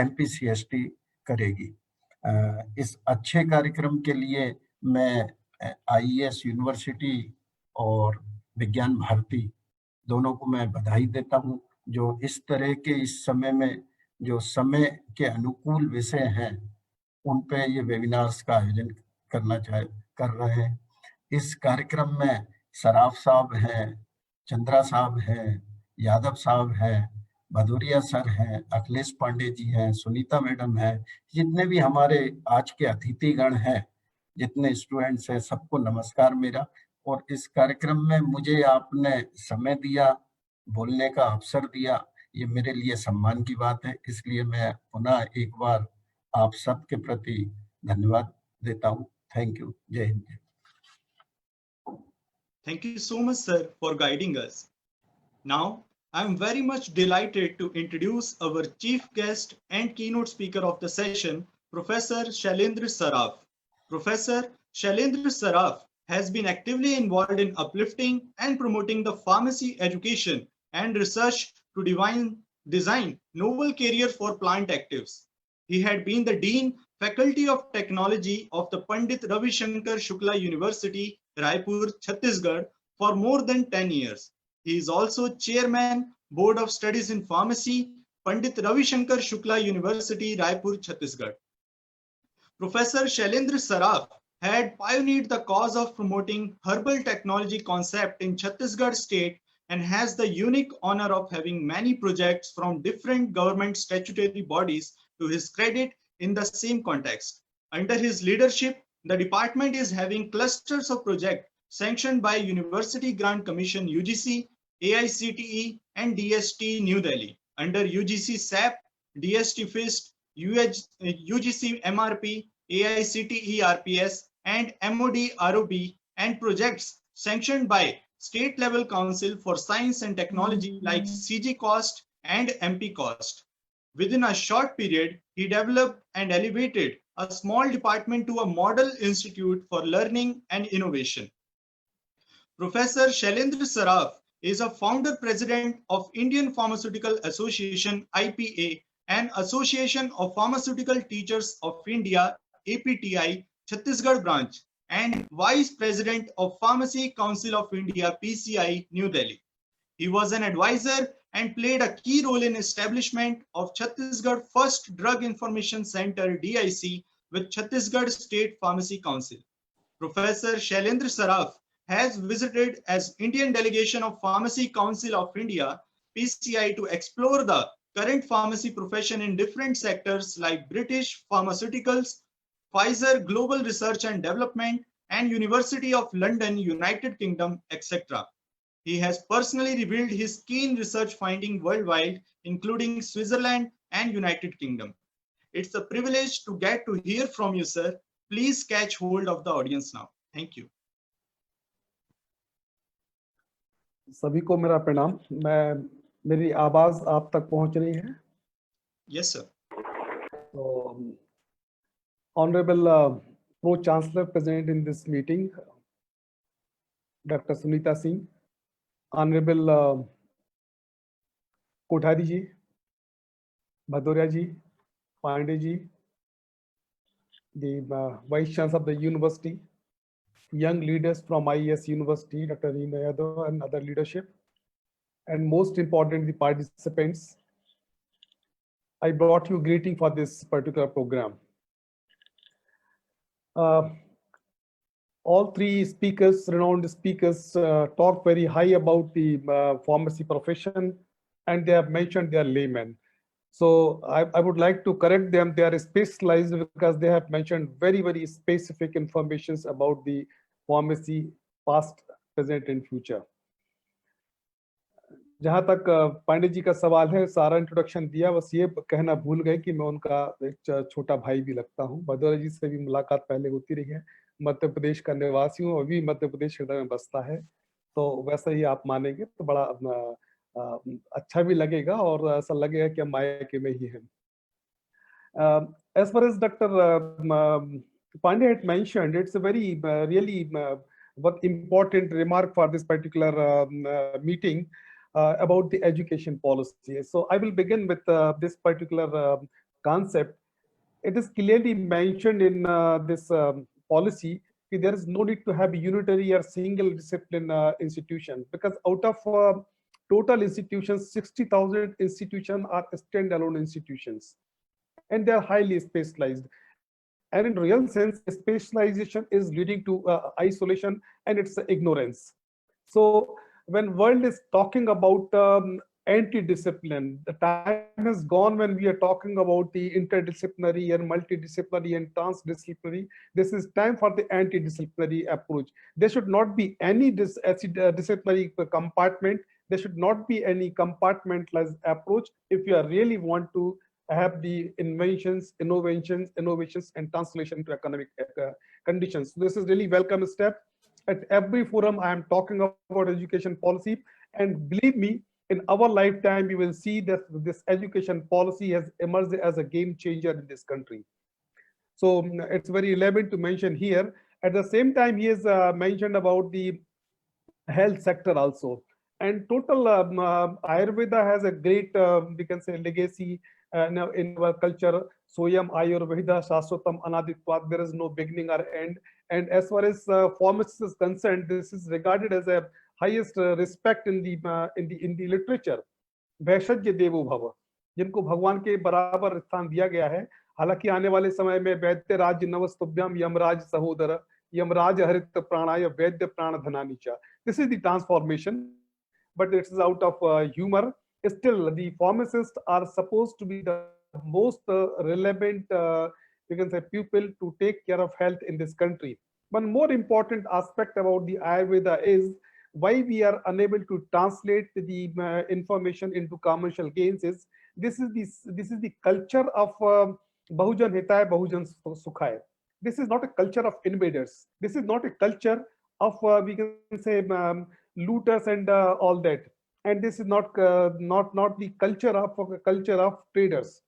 MPCST करेगी। इस अच्छे कार्यक्रम के लिए मैं IES यूनिवर्सिटी और विज्ञान भारती दोनों को मैं बधाई देता हूं, जो इस तरह के इस समय में जो समय के अनुकूल विषय हैं उन पे ये वेबिनार्स का आयोजन कर रहे हैं। इस कार्यक्रम में सराफ साहब हैं, चंद्रा साहब हैं, यादव साहब हैं, भदौरिया सर हैं, अखिलेश पांडे जी हैं, सुनीता मैडम हैं, जितने भी हमारे आज के अतिथिगण हैं, जितने स्टूडेंट्स हैं, सबको नमस्कार मेरा। और इस कार्यक्रम में मुझे आपने समय दिया, बोलने का अवसर दिया, ये मेरे लिए सम्मान की बात है। इसलिए मैं पुनः एक बार आप सबके प्रति धन्यवाद देता हूँ। Thank you. जय Hind. Thank you so much, sir, for guiding us. Now, I'm very much delighted to introduce our chief guest and keynote speaker of the session, Professor Shailendra Saraf. Professor Shailendra Saraf has been actively involved in uplifting and promoting the pharmacy education and research to design novel career for plant actives. He had been the Dean, Faculty of Technology of the Pandit Ravi Shankar Shukla University, Raipur, Chhattisgarh for more than 10 years. He is also Chairman, Board of Studies in Pharmacy, Pandit Ravi Shankar Shukla University, Raipur, Chhattisgarh. Professor Shailendra Saraf had pioneered the cause of promoting herbal technology concept in Chhattisgarh state and has the unique honor of having many projects from different government statutory bodies to his credit in the same context. Under his leadership, the department is having clusters of projects sanctioned by University Grant Commission UGC, AICTE and DST New Delhi. Under UGC SAP, DST FIST, UGC MRP, AICTE RPS and MOD ROB, and projects sanctioned by State Level Council for Science and Technology like CG Cost and MP Cost. Within a short period, he developed and elevated a small department to a model institute for learning and innovation. Professor Shailendra Saraf is a founder president of Indian Pharmaceutical Association IPA and Association of Pharmaceutical Teachers of India APTI Chhattisgarh branch and vice president of Pharmacy Council of India PCI New Delhi. He was an advisor and played a key role in establishment of Chhattisgarh First Drug Information Center DIC with Chhattisgarh State Pharmacy Council. Professor Shailendra Saraf has visited as Indian delegation of Pharmacy Council of India PCI to explore the current pharmacy profession in different sectors like British pharmaceuticals, Pfizer Global Research and Development, and University of London, United Kingdom, etc. He has personally revealed his keen research finding worldwide, including Switzerland and United Kingdom. It's a privilege to get to hear from you, sir. Please catch hold of the audience now. Thank you. सभी को मेरा प्रणाम। मेरी आवाज आप तक पहुंच रही है? Yes, sir. So, Honorable Pro Chancellor present in this meeting, Dr. Sunita Singh, Honorable Kothari ji, Bhadoria ji, Pandey ji, the Vice Chancellor of the University, young leaders from IES University, Dr. Reena Yadav and other leadership, and most important, the participants. I brought you greeting for this particular program. All three speakers, renowned speakers, talk very high about the pharmacy profession, and they have mentioned they are laymen. So I would like to correct them. They are specialized because they have mentioned very, very specific informations about the pharmacy past, present and future. जहां तक पांडे जी का सवाल है, सारा introduction दिया, बस ये कहना भूल गए कि मैं उनका एक छोटा भाई भी लगता हूं। भदौरिया जी से भी मुलाकात पहले होती रही है। मध्य प्रदेश का निवासी हूं, अभी मध्य प्रदेश हृदय में बसता है, तो वैसा ही आप मानेंगे तो बड़ा अच्छा भी लगेगा और ऐसा लगेगा कि हम मायके में ही हैं। As far as Dr. Pandey had mentioned, it's a very really important remark for this particular meeting about the education policy. So I will begin with this particular concept. It is clearly mentioned in this policy that there is no need to have a unitary or single discipline institution, because out of total institutions, 60,000 institutions are standalone institutions, and they are highly specialized. And in real sense, specialization is leading to isolation and it's ignorance. So when world is talking about anti-discipline, the time has gone when we are talking about the interdisciplinary and multidisciplinary and transdisciplinary. This is time for the anti-disciplinary approach. There should not be any disciplinary compartment. There should not be any compartmentalized approach if you really want to have the innovations and translation into economic conditions. So this is really welcome step. At every forum I am talking about education policy, and believe me, in our lifetime you will see that this education policy has emerged as a game changer in this country. So it's very relevant to mention here. At the same time, he has mentioned about the health sector also, and total Ayurveda has a great we can say legacy now in our culture. Soyam Ayurveda Shashwatam Anaditvat, there is no beginning or end. And as far as pharmacy is concerned, this is regarded as a highest respect in the literature. Vaishajya Devo Bhava, जिनको भगवान के बराबर स्थान दिया गया है। हालांकि आने वाले समय में वैद्य राज नवस्तुभ्यम यमराज सहोदर यमराज हरित प्राणाय वैद्य प्राण धनानि च. This is the transformation, but it is out of humor. Still, the pharmacists are supposed to be the most relevant, you can say, people to take care of health in this country. One more important aspect about the Ayurveda is why we are unable to translate the information into commercial gains is this is the culture of Bahujan Hitaya, Bahujan Sukhaya. This is not a culture of invaders. This is not a culture of we can say looters and all that. And this is not the culture of traders.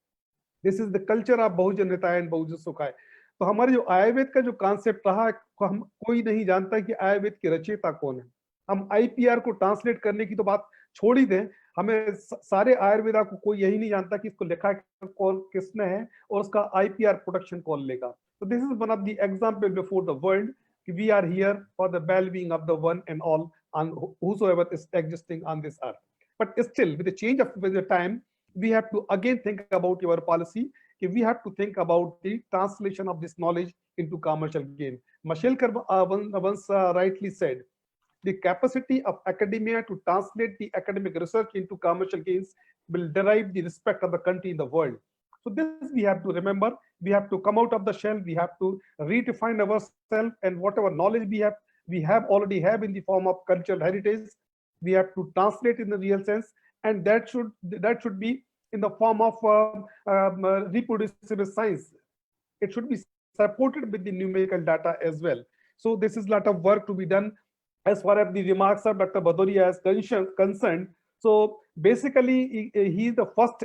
This is the culture of Bahujan Hitaya and Bahujan Sukhaya. तो हमारे जो आयुर्वेद का जो concept रहा, हम कोई नहीं जानता कि आयुर्वेद की रचयिता कौन है। हम आईपीआर को ट्रांसलेट करने की तो बात छोड़ ही दें, हमें सारे आयुर्वेदा को कोई यही नहीं जानता कि इसको लिखा कौन किसने है और उसका आईपीआर प्रोटेक्शन कौन लेगा। तो this is one of the example before the world कि we are here for the well being of the one and all on whosoever is existing on this earth. But still, with the change of the time, we have to again think about your policy. We have to think about the translation of this knowledge into commercial gain. Mashelkar once rightly said, the capacity of academia to translate the academic research into commercial gains will derive the respect of the country in the world. So this we have to remember. We have to come out of the shell. We have to redefine ourselves, and whatever knowledge we already have in the form of cultural heritage, we have to translate in the real sense, and that should be in the form of reproducible science. It should be supported with the numerical data as well. So this is a lot of work to be done as far as the remarks of Dr. Bhadoria is concerned. So basically, he is the first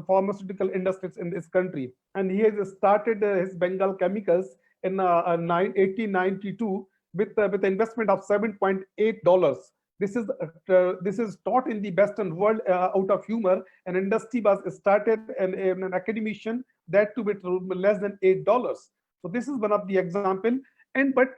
pharmaceutical industrialist in this country, and he has started his Bengal Chemicals in 1892 with investment of $7.8. This is taught in the Western world out of humor. An industry was started and an academician that to with less than $8. So this is one of the example. And but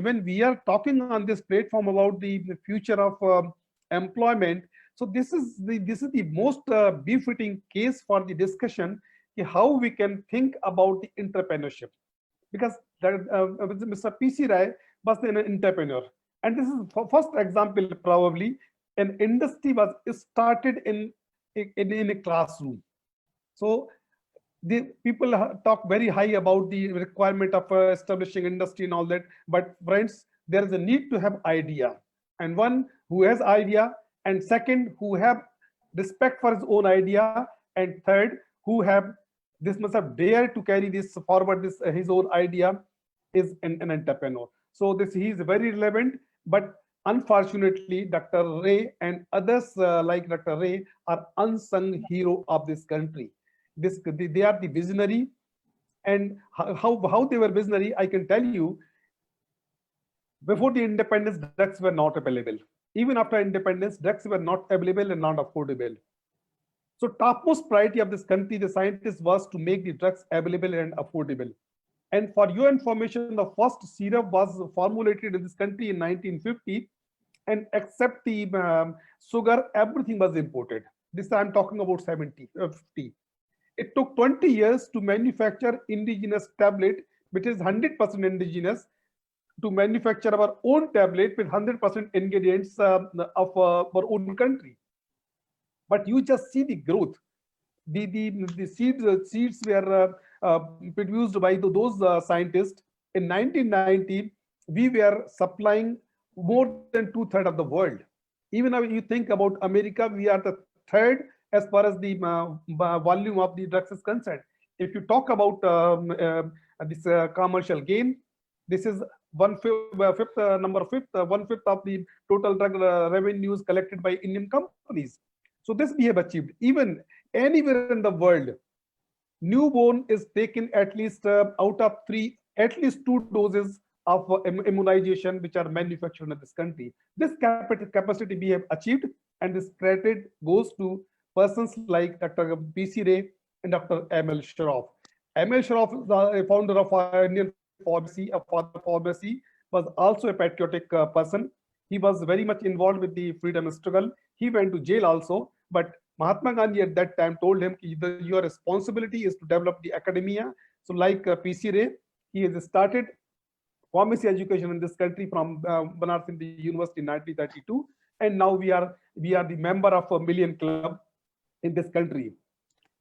when we are talking on this platform about the future of employment, so this is the most befitting case for the discussion, how we can think about the entrepreneurship. Because Mr. P.C. Rai was an entrepreneur. And this is first example, probably an industry was started in a classroom. So the people talk very high about the requirement of establishing industry and all that. But friends, there is a need to have idea. And one who has idea, and second, who have respect for his own idea, and third, who have this must have dared to carry this forward, his own idea, is an entrepreneur. So he is very relevant, but unfortunately, Dr. Ray and others like Dr. Ray are unsung hero of this country. They are the visionary, and how they were visionary, I can tell you. Before the independence, drugs were not available. Even after independence, drugs were not available and not affordable. So topmost priority of this country, the scientists, was to make the drugs available and affordable. And for your information, the first syrup was formulated in this country in 1950, and except the sugar, everything was imported. This I'm talking about 50. It took 20 years to manufacture indigenous tablet, which is 100% indigenous, to manufacture our own tablet with 100% ingredients of our own country. But you just see the growth. The seeds were produced by those scientists. In 1990, we were supplying more than 2/3 of the world. Even when you think about America, we are the third as far as the volume of the drugs is concerned. If you talk about this commercial gain, this is 1/5 of the total drug revenues collected by Indian companies. So this we have achieved. Even anywhere in the world, newborn is taken at least out of 3, at least 2 doses of immunization which are manufactured in this country. This capacity we have achieved, and this credit goes to persons like Dr. P.C. Ray and Dr. M.L. Shroff. M.L. Shroff is the founder of Indian Pharmacy, was also a patriotic person. He was very much involved with the freedom struggle. He went to jail also, but Mahatma Gandhi at that time told him your responsibility is to develop the academia. So like P.C. Ray, he has started pharmacy education in this country from Banaras Hindu University in 1932, and now we are the member of a Million Club in this country.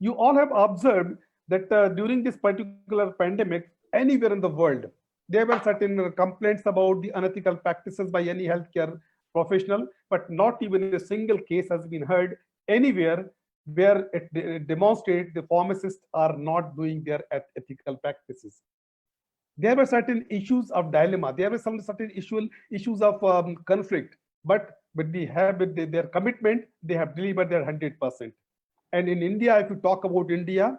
You all have observed that during this particular pandemic, anywhere in the world, there were certain complaints about the unethical practices by any healthcare professional, but not even a single case has been heard anywhere where it demonstrates the pharmacists are not doing their ethical practices. There were certain issues of dilemma. There were some certain issues of conflict, but with their commitment, they have delivered their 100%. And in India, if you talk about India,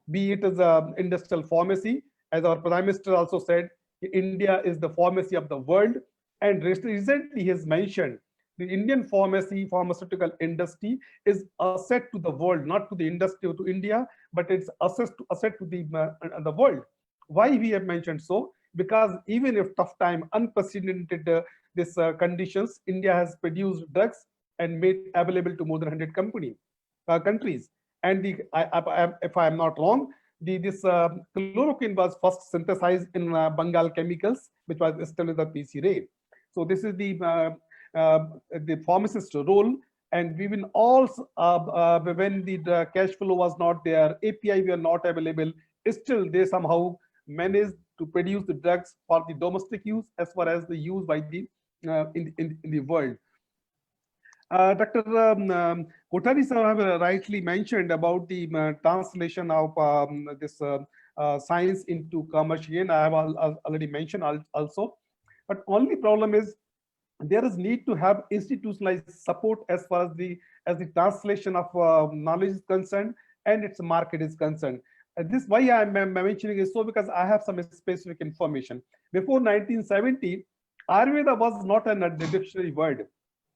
be it as an industrial pharmacy, as our Prime Minister also said, India is the pharmacy of the world. And recently he has mentioned the Indian pharmaceutical industry is asset to the world, not to the industry, to India, but it's asset to the world. Why we have mentioned so? Because even if tough time, unprecedented conditions, India has produced drugs and made available to more than 100 countries. And if I am not wrong, this chloroquine was first synthesized in Bengal Chemicals, which was still in the PC Ray. So this is the pharmacist role. And we will also, when the cash flow was not there, API were not available, still they somehow managed to produce the drugs for the domestic use as far as the use by the in the world. Dr. Kothari sir have rightly mentioned about the translation of this science into commercial. I have already mentioned also, but only problem is there is need to have institutionalized support as far as the translation of knowledge is concerned and its market is concerned. This why I am mentioning is so because I have some specific information. Before 1970, Ayurveda was not a dictionary word.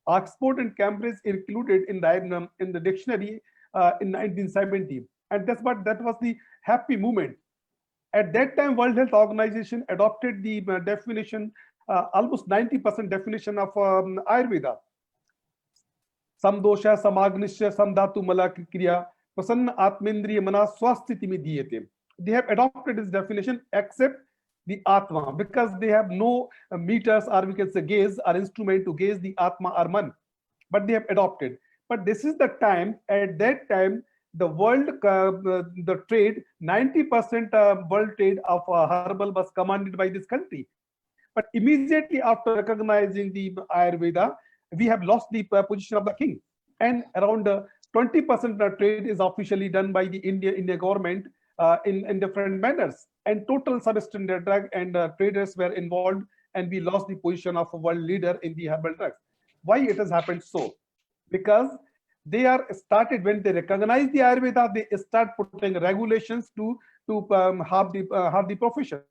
Oxford and Cambridge included in the dictionary in 1970, and that was the happy moment. At that time, World Health Organization adopted the definition, almost 90% definition of Ayurveda. Samdosha, Samagnisha, Samdhatu Mala Kriya, Prasanna Atmendriya Mana Swasthiti Midiyate. They have adopted this definition except the Atma, because they have no meters or we can say gaze or instrument to gaze the Atma or Man, but they have adopted. But this is the time, at that time, the world, the trade, 90% world trade of herbal was commanded by this country. But immediately after recognizing the Ayurveda, we have lost the position of the king. And around 20% of trade is officially done by the India government in different manners. And total substandard drug and traders were involved, and we lost the position of a world leader in the herbal drugs. Why it has happened so? Because they are started when they recognize the Ayurveda, they start putting regulations to have the profession.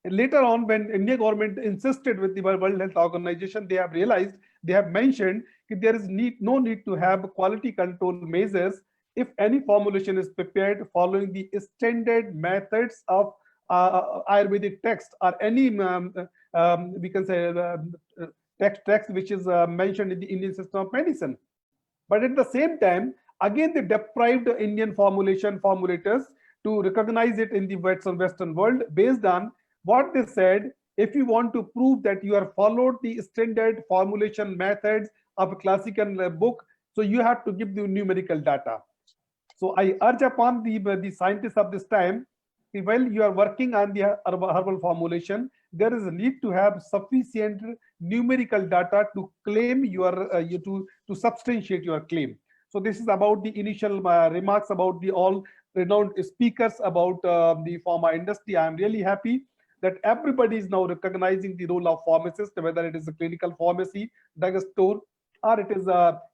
And later on, when India government insisted with the World Health Organization, they have realized, they have mentioned that there is no need to have quality control measures if any formulation is prepared following the standard methods of Ayurvedic text or any we can say text which is mentioned in the Indian system of medicine. But at the same time, again they deprived Indian formulators to recognize it in the Western world based on what they said. If you want to prove that you have followed the standard formulation methods of a classical book, so you have to give the numerical data. So I urge upon the scientists of this time, while you are working on the herbal formulation, there is a need to have sufficient numerical data to claim your to substantiate your claim. So this is about the initial remarks about the all renowned speakers about the pharma industry. I am really happy that everybody is now recognizing the role of pharmacist, whether it is a clinical pharmacy, drug store, or it is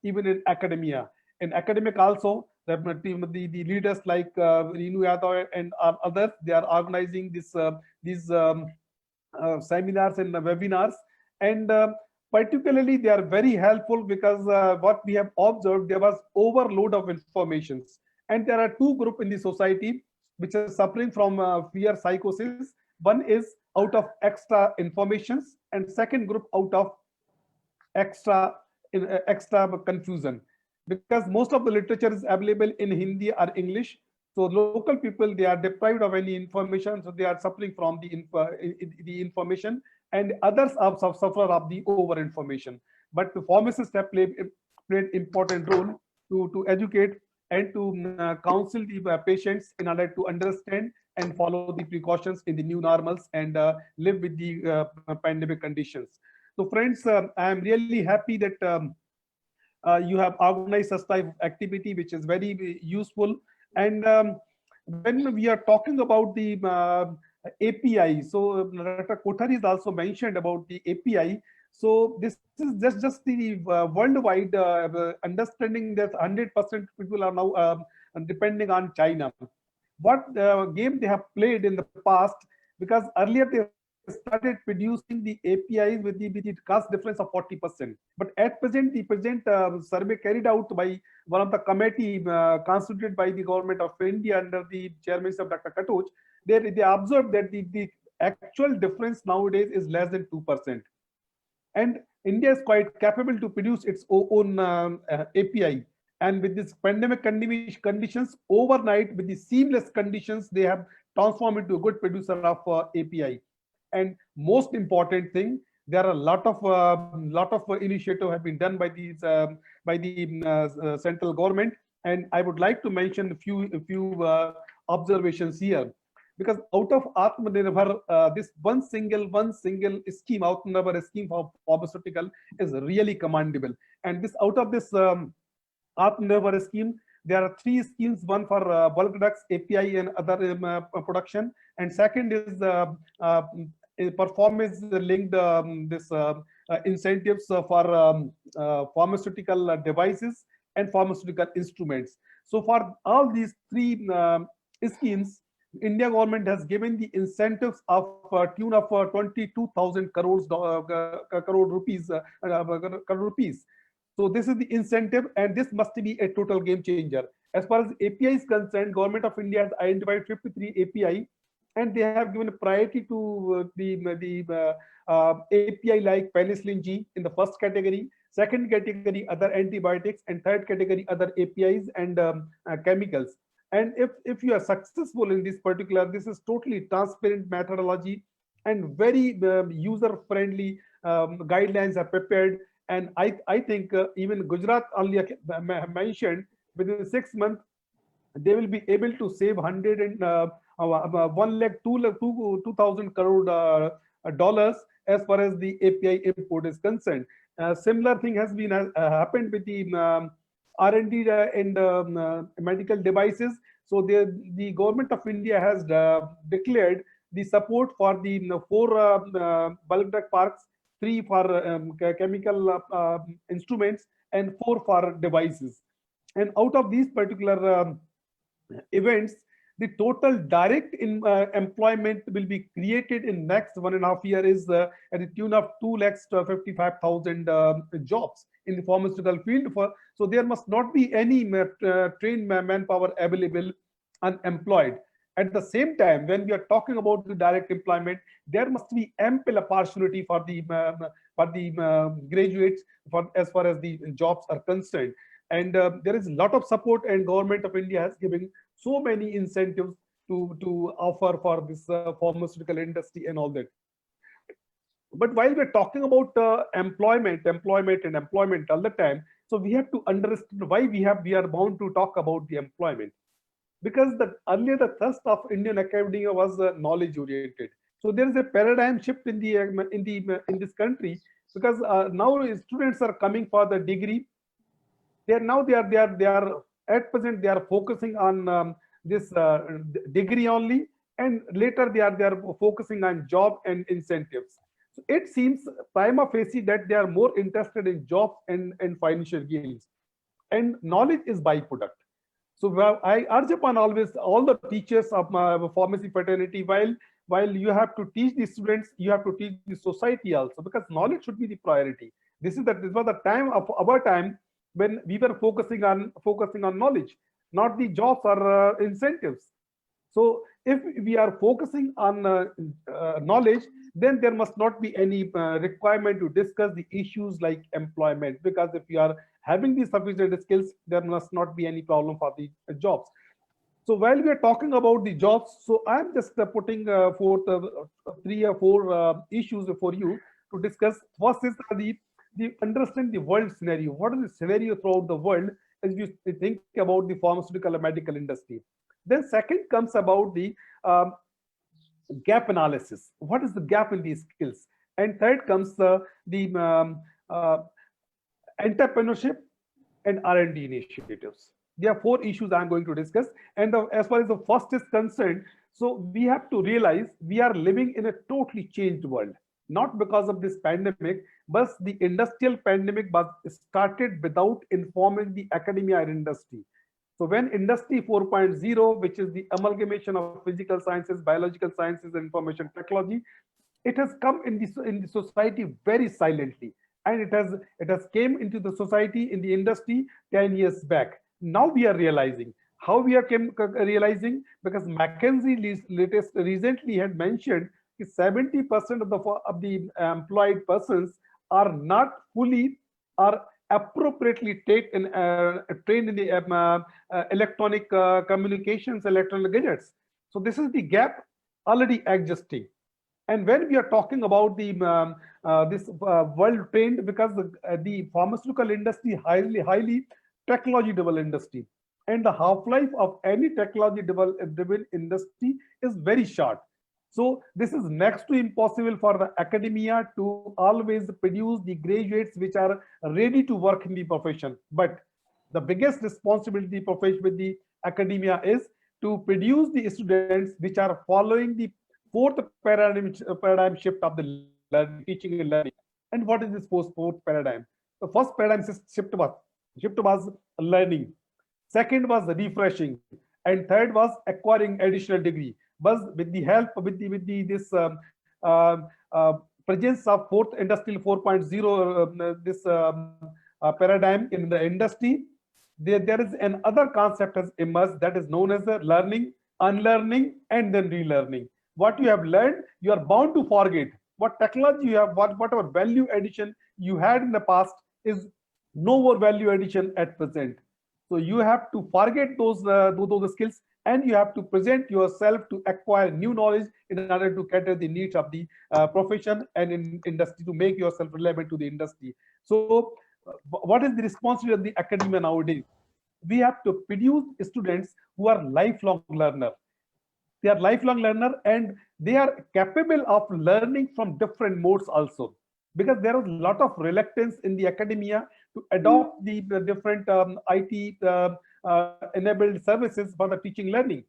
even in academia. In academic also, the leaders like Renu Yadav and others, they are organizing these seminars and webinars, and particularly they are very helpful because what we have observed, there was overload of informations, and there are two groups in the society which are suffering from fear psychosis. One is out of extra informations, and second group out of extra confusion, because most of the literature is available in Hindi or English. So local people, they are deprived of any information, so they are suffering from the information, and others are suffer of the over information. But the pharmacists have played important role to educate and to counsel the patients in order to understand and follow the precautions in the new normals and live with the pandemic conditions. So friends, I am really happy that you have organized such type of activity, which is very useful. And when we are talking about the API, so Dr. Kothari has also mentioned about the API. So this is just the worldwide understanding that 100% people are now depending on China. What game they have played in the past, because earlier they started producing the APIs with the cost difference of 40%. But at present, the present survey carried out by one of the committee constituted by the government of India under the chairmanship of Dr. Katoch, they observed that the actual difference nowadays is less than 2%. And India is quite capable to produce its own API. And with this pandemic conditions, overnight, with the seamless conditions, they have transformed into a good producer of API. And most important thing, there are a lot of initiatives have been done by these by the central government, and I would like to mention a few observations here. Because out of Atmanirbhar, this one single scheme, Atmanirbhar scheme for pharmaceutical, is really commendable. And this out of this Atmanirbhar scheme, there are 3 schemes: one for bulk drugs, API, and other production, and second is performance-linked incentives for pharmaceutical devices and pharmaceutical instruments. So for all these 3 schemes, India government has given the incentives of tune of 22,000 crore rupees. So this is the incentive, and this must be a total game changer. As far as API is concerned, Government of India has identified 53 API, and they have given priority to the API like penicillin G in the first category, second category other antibiotics, and third category other APIs and chemicals. And if you are successful in this particular, this is totally transparent methodology and very user-friendly guidelines are prepared. And I think even Gujarat only mentioned within 6 months, they will be able to save 2,000 crore dollars as far as the API import is concerned. Similar thing has been happened with the R&D and medical devices. So the government of India has declared the support for the 4 bulk drug parks, 3 for chemical instruments, and 4 for devices. And out of these particular events, the total direct employment will be created in next 1.5 years is at the tune of 2,55,000 jobs in the pharmaceutical field. So there must not be any trained manpower available unemployed. At the same time, when we are talking about the direct employment, there must be ample opportunity for the graduates as far as the jobs are concerned. And there is a lot of support, and Government of India has given so many incentives to offer for this pharmaceutical industry and all that. But while we're talking about employment all the time, so we have to understand why we are bound to talk about the employment. Because earlier the thrust of Indian academia was knowledge oriented. So there is a paradigm shift in this country, because now students are coming for the degree. They are at present they are focusing on this degree only, and later they are focusing on job and incentives. So it seems prima facie that they are more interested in jobs and financial gains, and knowledge is byproduct. So I urge upon all the teachers of my pharmacy fraternity, while you have to teach the students, you have to teach the society also, because knowledge should be the priority. This was the time of our time when we were focusing on knowledge, not the jobs or incentives. So if we are focusing on knowledge, then there must not be any requirement to discuss the issues like employment, because if you are having the sufficient skills, there must not be any problem for the jobs. So while we are talking about the jobs, so I'm just putting forth 3 or 4 issues for you to discuss. First is the understand the world scenario. What is the scenario throughout the world, if you think about the pharmaceutical and medical industry. Then second comes about the gap analysis. What is the gap in these skills? And third comes the entrepreneurship and R&D initiatives. There are 4 issues I'm going to discuss. And as far as the first is concerned, so we have to realize we are living in a totally changed world, not because of this pandemic, but the industrial pandemic was started without informing the academia and industry. So when Industry 4.0, which is the amalgamation of physical sciences, biological sciences, and information technology, it has come in the society very silently, and it has came into the society in the industry 10 years back. Now we are realizing how we are realizing, because McKinsey recently had mentioned 70% of the employed persons are not fully or appropriately trained in the electronic communications, electronic gadgets. So this is the gap already existing. And when we are talking about the this world trained, because the pharmaceutical industry highly technology-driven industry, and the half-life of any technology-driven industry is very short. So this is next to impossible for the academia to always produce the graduates which are ready to work in the profession. But the biggest responsibility with the academia is to produce the students which are following the 4th paradigm shift of the teaching and learning. And what is this 4th paradigm? The first paradigm shift was learning. Second was refreshing, and third was acquiring additional degree. But with the help with this presence of 4th industrial 4.0 this paradigm in the industry, there is another concept has emerged that is known as learning, unlearning, and then relearning. What you have learned, you are bound to forget. What technology you have, whatever value addition you had in the past is no more value addition at present. So you have to forget those skills, and you have to present yourself to acquire new knowledge in order to cater the needs of the profession and in industry, to make yourself relevant to the industry. So what is the responsibility of the academia nowadays? We have to produce students who are lifelong learner. They are lifelong learner, and they are capable of learning from different modes also, because there is a lot of reluctance in the academia to adopt the different IT enabled services for the teaching learning.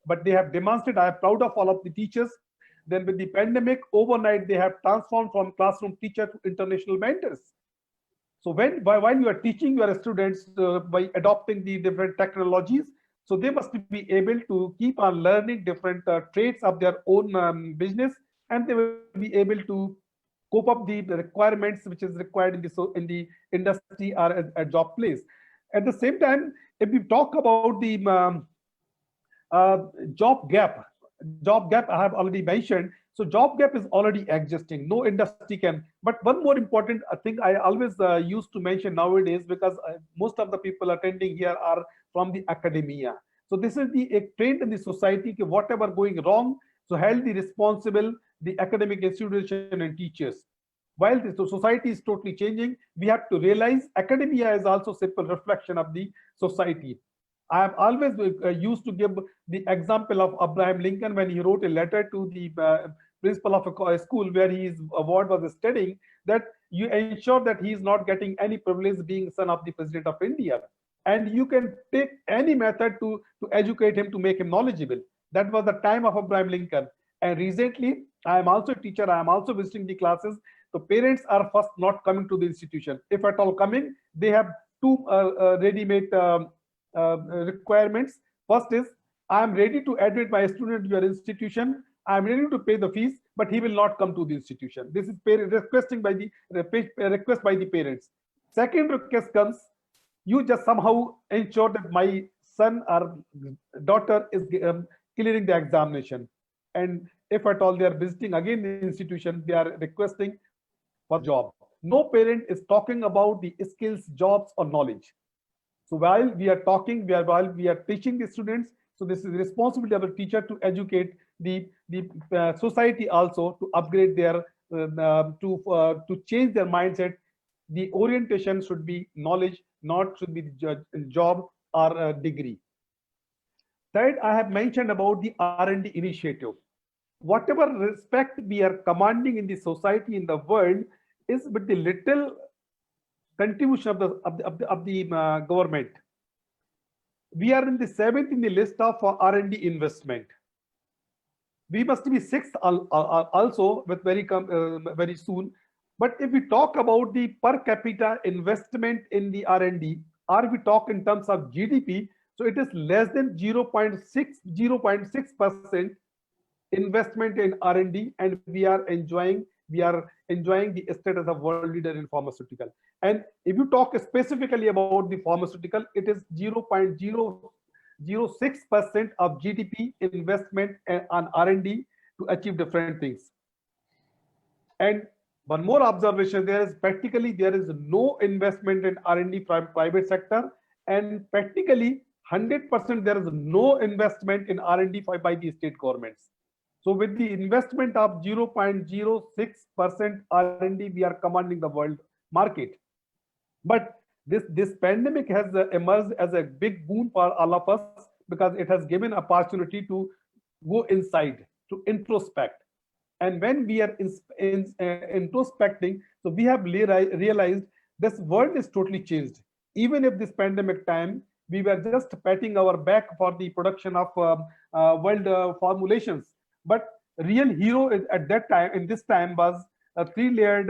But they have demonstrated, I am proud of all of the teachers. Then with the pandemic, overnight they have transformed from classroom teacher to international mentors. So while you are teaching your students by adopting the different technologies, so they must be able to keep on learning different traits of their own business, and they will be able to cope up the requirements which is required in the industry or a job place. At the same time, if we talk about the job gap I have already mentioned. So job gap is already existing. No industry can. But one more important thing I always used to mention nowadays, because most of the people attending here are from the academia. So this is a trend in the society, whatever going wrong, so held the responsible the academic institution and teachers. While the society is totally changing, we have to realize academia is also simple reflection of the society. I have always used to give the example of Abraham Lincoln when he wrote a letter to the principal of a school where his ward was studying, that you ensure that he is not getting any privilege being son of the president of India. And you can take any method to educate him, to make him knowledgeable. That was the time of Abraham Lincoln. And recently, I am also a teacher. I am also visiting the classes. The parents are first not coming to the institution. If at all coming, they have two ready-made requirements. First is, I am ready to admit my student to your institution. I am ready to pay the fees, but he will not come to the institution. This is request by the parents. Second request comes, you just somehow ensure that my son or daughter is clearing the examination. And if at all they are visiting again the institution, they are requesting for job. No parent is talking about the skills, jobs, or knowledge. So while we are talking, while we are teaching the students, so this is the responsibility of the teacher to educate the society also, to upgrade their to change their mindset. The orientation should be knowledge, not should be the job or degree. Third, I have mentioned about the R&D initiative. Whatever respect we are commanding in the society, in the world, is with the little contribution of the government. We are in the 7th in the list of R&D investment. We must be 6th also with very soon. But if we talk about the per capita investment in the R&D, or we talk in terms of GDP, so it is less than 0.6% investment in R&D, and we are enjoying the status of world leader in pharmaceutical. And if you talk specifically about the pharmaceutical, it is 0.006% of GDP investment on R&D to achieve different things. And one more observation, there is no investment in R&D from private sector, and practically 100% there is no investment in R&D by the state governments. So with the investment of 0.06% R&D, we are commanding the world market. But this pandemic has emerged as a big boon for all of us, because it has given opportunity to go inside, to introspect. And when we are introspecting, so we have realized this world is totally changed. Even if this pandemic time, we were just patting our back for the production of world formulations. But real hero at that time, in this time, was a 3-layered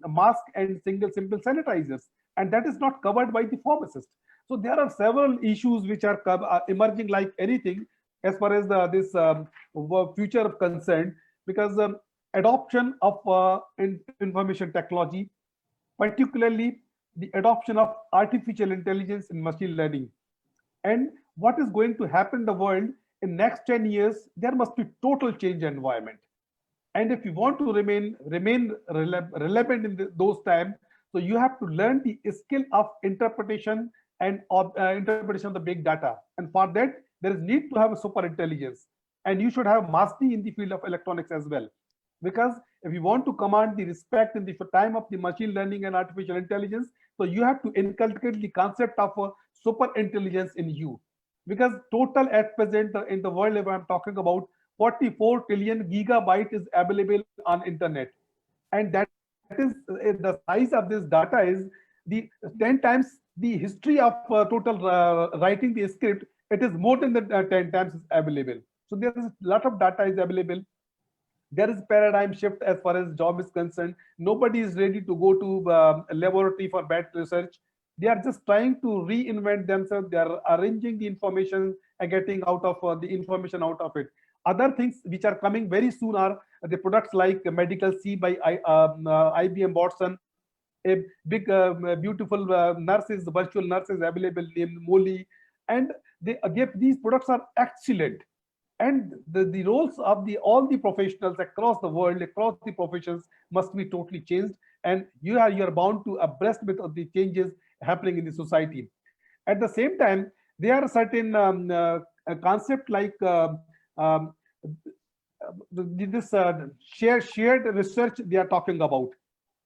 mask and simple sanitizers, and that is not covered by the pharmacist. So there are several issues which are emerging like anything as far as this future concerned, because adoption of information technology, particularly the adoption of artificial intelligence and machine learning, and what is going to happen in the world in next 10 years, there must be total change in environment. And if you want to remain relevant in those times, so you have to learn the skill of interpretation and interpretation of the big data. And for that, there is need to have a super intelligence, and you should have mastery in the field of electronics as well. Because if you want to command the respect in the time of the machine learning and artificial intelligence, so you have to inculcate the concept of super intelligence in you. Because total at present in the world, if I'm talking about 44 trillion gigabyte is available on internet, and that is the size of this data is the 10 times the history of total writing the script. It is more than the 10 times is available. So there is a lot of data is available. There is paradigm shift as far as job is concerned. Nobody is ready to go to a laboratory for bad research. They are just trying to reinvent themselves. They are arranging the information and getting out of the information out of it. Other things which are coming very soon are the products like Medical C by IBM Watson, a big beautiful nurses, virtual nurses available named Molly, and these products are excellent. And the roles of all the professionals across the world, across the professions, must be totally changed, and you are bound to abreast with the changes happening in the society. At the same time, there are certain concept like this shared research they are talking about,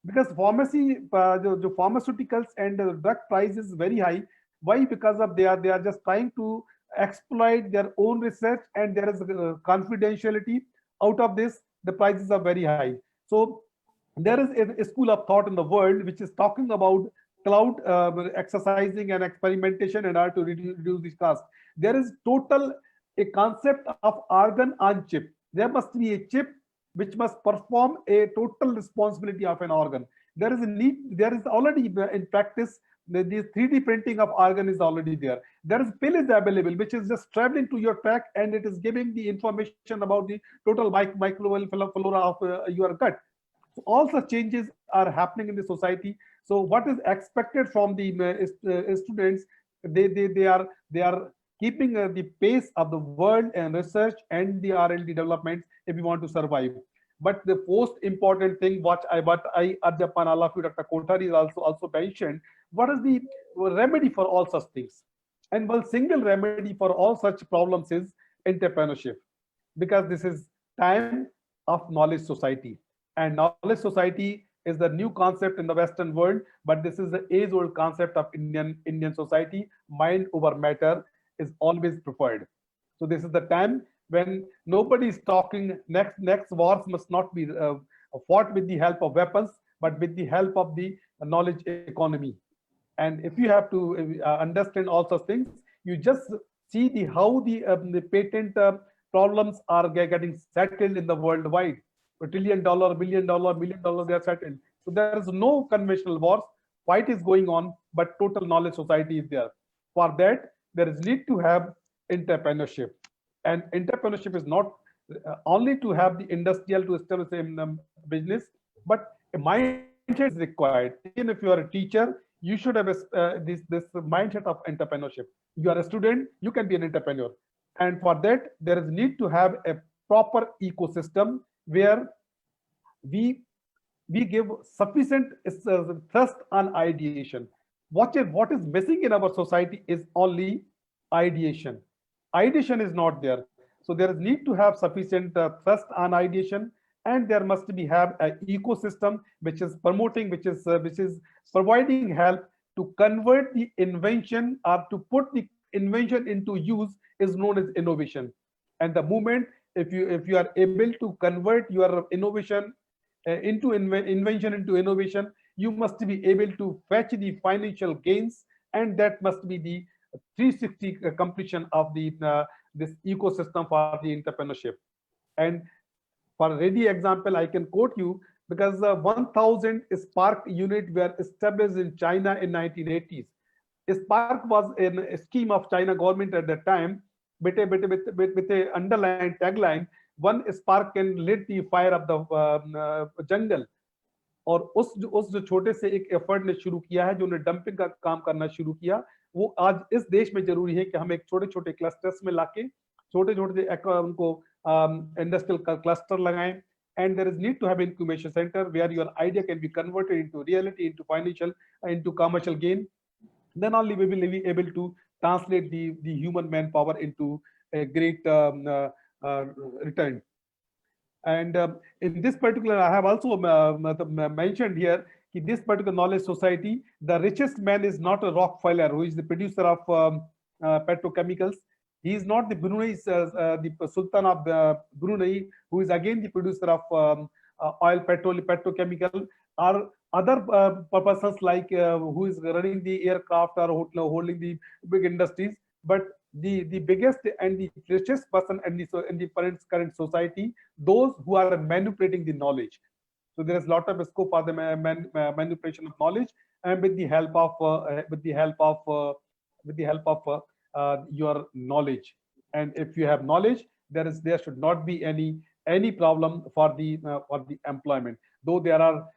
because pharmacy, the pharmaceuticals and the drug price is very high. Why? Because of they are just trying to exploit their own research, and there is confidentiality. Out of this, the prices are very high. So there is a school of thought in the world which is talking about cloud exercising and experimentation in order to reduce this cost. There is a concept of organ on chip. There must be a chip which must perform a total responsibility of an organ. There is already in practice, the 3D printing of organ is already there. There is pill is available, which is just traveling to your track, and it is giving the information about the total microbial flora of your gut. So all such changes are happening in the society. So what is expected from the students? They are keeping the pace of the world and research and the R&D development if we want to survive. But the most important thing, what I urge upon all of you, Dr. Kothari also mentioned, what is the remedy for all such things? And one single remedy for all such problems is entrepreneurship, because this is time of knowledge society, and knowledge society is the new concept in the Western world, but this is the age-old concept of Indian society. Mind over matter is always preferred. So this is the time when nobody is talking. Next wars must not be fought with the help of weapons, but with the help of the knowledge economy. And if you have to understand all such things, you just see how the patent problems are getting settled in the worldwide. $1 trillion, $1 billion, $1 million, they are settled. So there is no conventional wars. Fight is going on, but total knowledge society is there. For that, there is need to have entrepreneurship. And entrepreneurship is not only to have the industrial to establish a business, but a mindset is required. Even if you are a teacher, you should have this mindset of entrepreneurship. You are a student, you can be an entrepreneur. And for that, there is need to have a proper ecosystem where we give sufficient thrust on ideation. What is missing in our society is only ideation. Ideation is not there. So there is need to have sufficient thrust on ideation, and there must be have an ecosystem which is promoting, which is providing help to convert the invention or to put the invention into use is known as innovation. And the moment if you are able to convert your innovation into invention into innovation, you must be able to fetch the financial gains, and that must be the 360 completion of the this ecosystem for the entrepreneurship. And for a ready example, I can quote you, because 1,000 Spark unit were established in China in 1980s. Spark was a scheme of China government at that time, with a underlying tagline, one spark can lit the fire of the jungle. और उस जो छोटे से एक effort ने शुरू किया है, जो ने डंपिंग का काम करना शुरू किया, वो आज इस देश में जरूरी है कि हम एक छोटे-छोटे क्लस्टर्स में लाके छोटे-छोटे उनको इंडस्ट्रियल क्लस्टर लगाएं. And there is need to have incubation center where your idea can be converted into reality, into financial, into commercial gain. Then only we will be able to translate the human manpower into a great return. And in this particular, I have also mentioned here that this particular knowledge society, the richest man is not a Rockefeller, who is the producer of petrochemicals. He is not the Brunei's the Sultan of Brunei, who is again the producer of oil, petrochemical, or other persons like who is running the aircraft or holding the big industries. But the biggest and the richest person in the current society, those who are manipulating the knowledge. So there is a lot of scope for the manipulation of knowledge, and with the help of your knowledge. And if you have knowledge, there should not be any problem for the employment. Though there are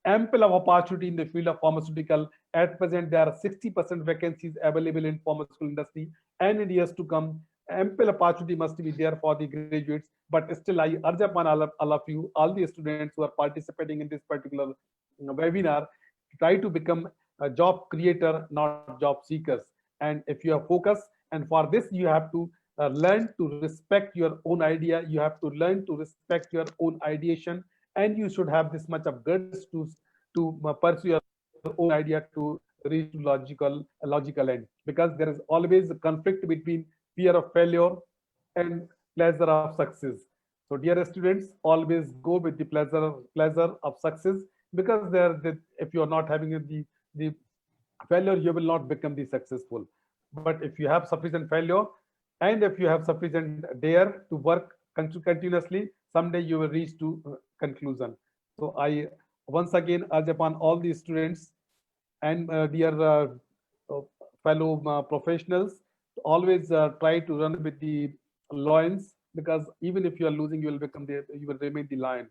ample of opportunity in the field of pharmaceutical, at present there are 60% vacancies available in pharmaceutical industry, and in years to come ample opportunity must be there for the graduates. But still, I urge upon all of you, all the students who are participating in this particular webinar, try to become a job creator, not job seekers. And if you have focus, and for this you have to learn to respect your own idea, you have to learn to respect your own ideation, and you should have this much of guts to pursue your own idea to reach logical end, because there is always a conflict between fear of failure and pleasure of success. So dear students, always go with the pleasure of success, because if you are not having the failure, you will not become the successful. But if you have sufficient failure, and if you have sufficient dare to work continuously, someday you will reach to conclusion. So I once again urge upon all the students and dear fellow professionals to always try to run with the lions, because even if you are losing, you will remain the lion.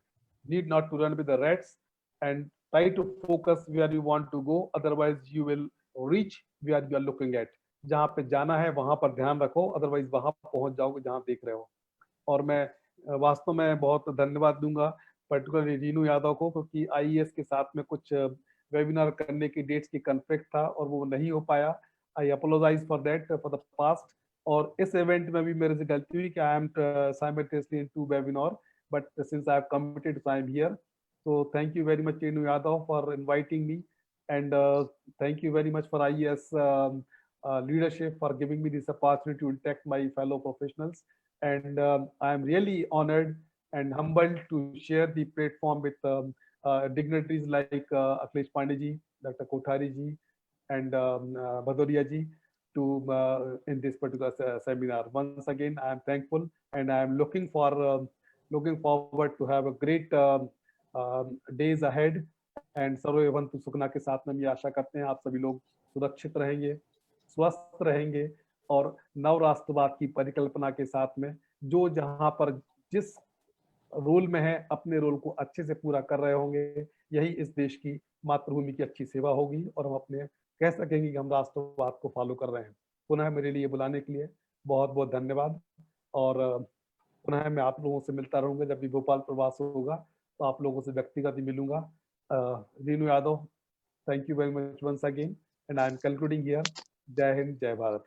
Need not to run with the rats, and try to focus where you want to go. Otherwise, you will reach where you are looking at. जहाँ पे जाना है वहां पर ध्यान रखो, otherwise वहां पहुंच जाओगे जहां देख रहे हो. और मैं वास्तव में बहुत धन्यवाद दूंगा पर्टिकुलरली रीनू यादव को, क्योंकि आईएएस के साथ में कुछ वेबिनार करने की डेट्स की कॉन्फ्लिक्ट था और वो नहीं हो पाया. I apologise for that for the past. और इस इवेंट में भी मेरे से गलती हुई कि I am simultaneously in 2 webinar, but since I have committed, so I am here. So thank you very much, Renu Yadav, for inviting me, and thank you very much for IES leadership for giving me this opportunity to interact my fellow professionals. And I am really honored and humbled to share the platform with dignitaries like Akhilesh Pandey ji, Dr. Kothari ji, and Bhadoria ji to in this particular seminar. Once again, I am thankful, and I am looking forward to have a great days ahead. And सर्वे भवन्तु सुखना के साथ में हम ये आशा करते हैं आप सभी लोग सुरक्षित रहेंगे, स्वस्थ रहेंगे और नवराष्ट्रवाद की परिकल्पना के साथ में जो जहां पर जिस रोल में है अपने रोल को अच्छे से पूरा कर रहे होंगे, यही इस देश की मातृभूमि की अच्छी सेवा होगी और हम अपने कह सकेंगे कि हम राष्ट्रवाद को फॉलो कर रहे हैं। पुनः मेरे लिए बुलाने के लिए बहुत बहुत धन्यवाद, और पुनः मैं आप लोगों से मिलता रहूंगा। जब भी भोपाल प्रवास होगा तो आप लोगों से व्यक्तिगत ही मिलूंगा। Renu Yadav, thank you very much once again, and I am concluding here. जय हिंद, जय भारत।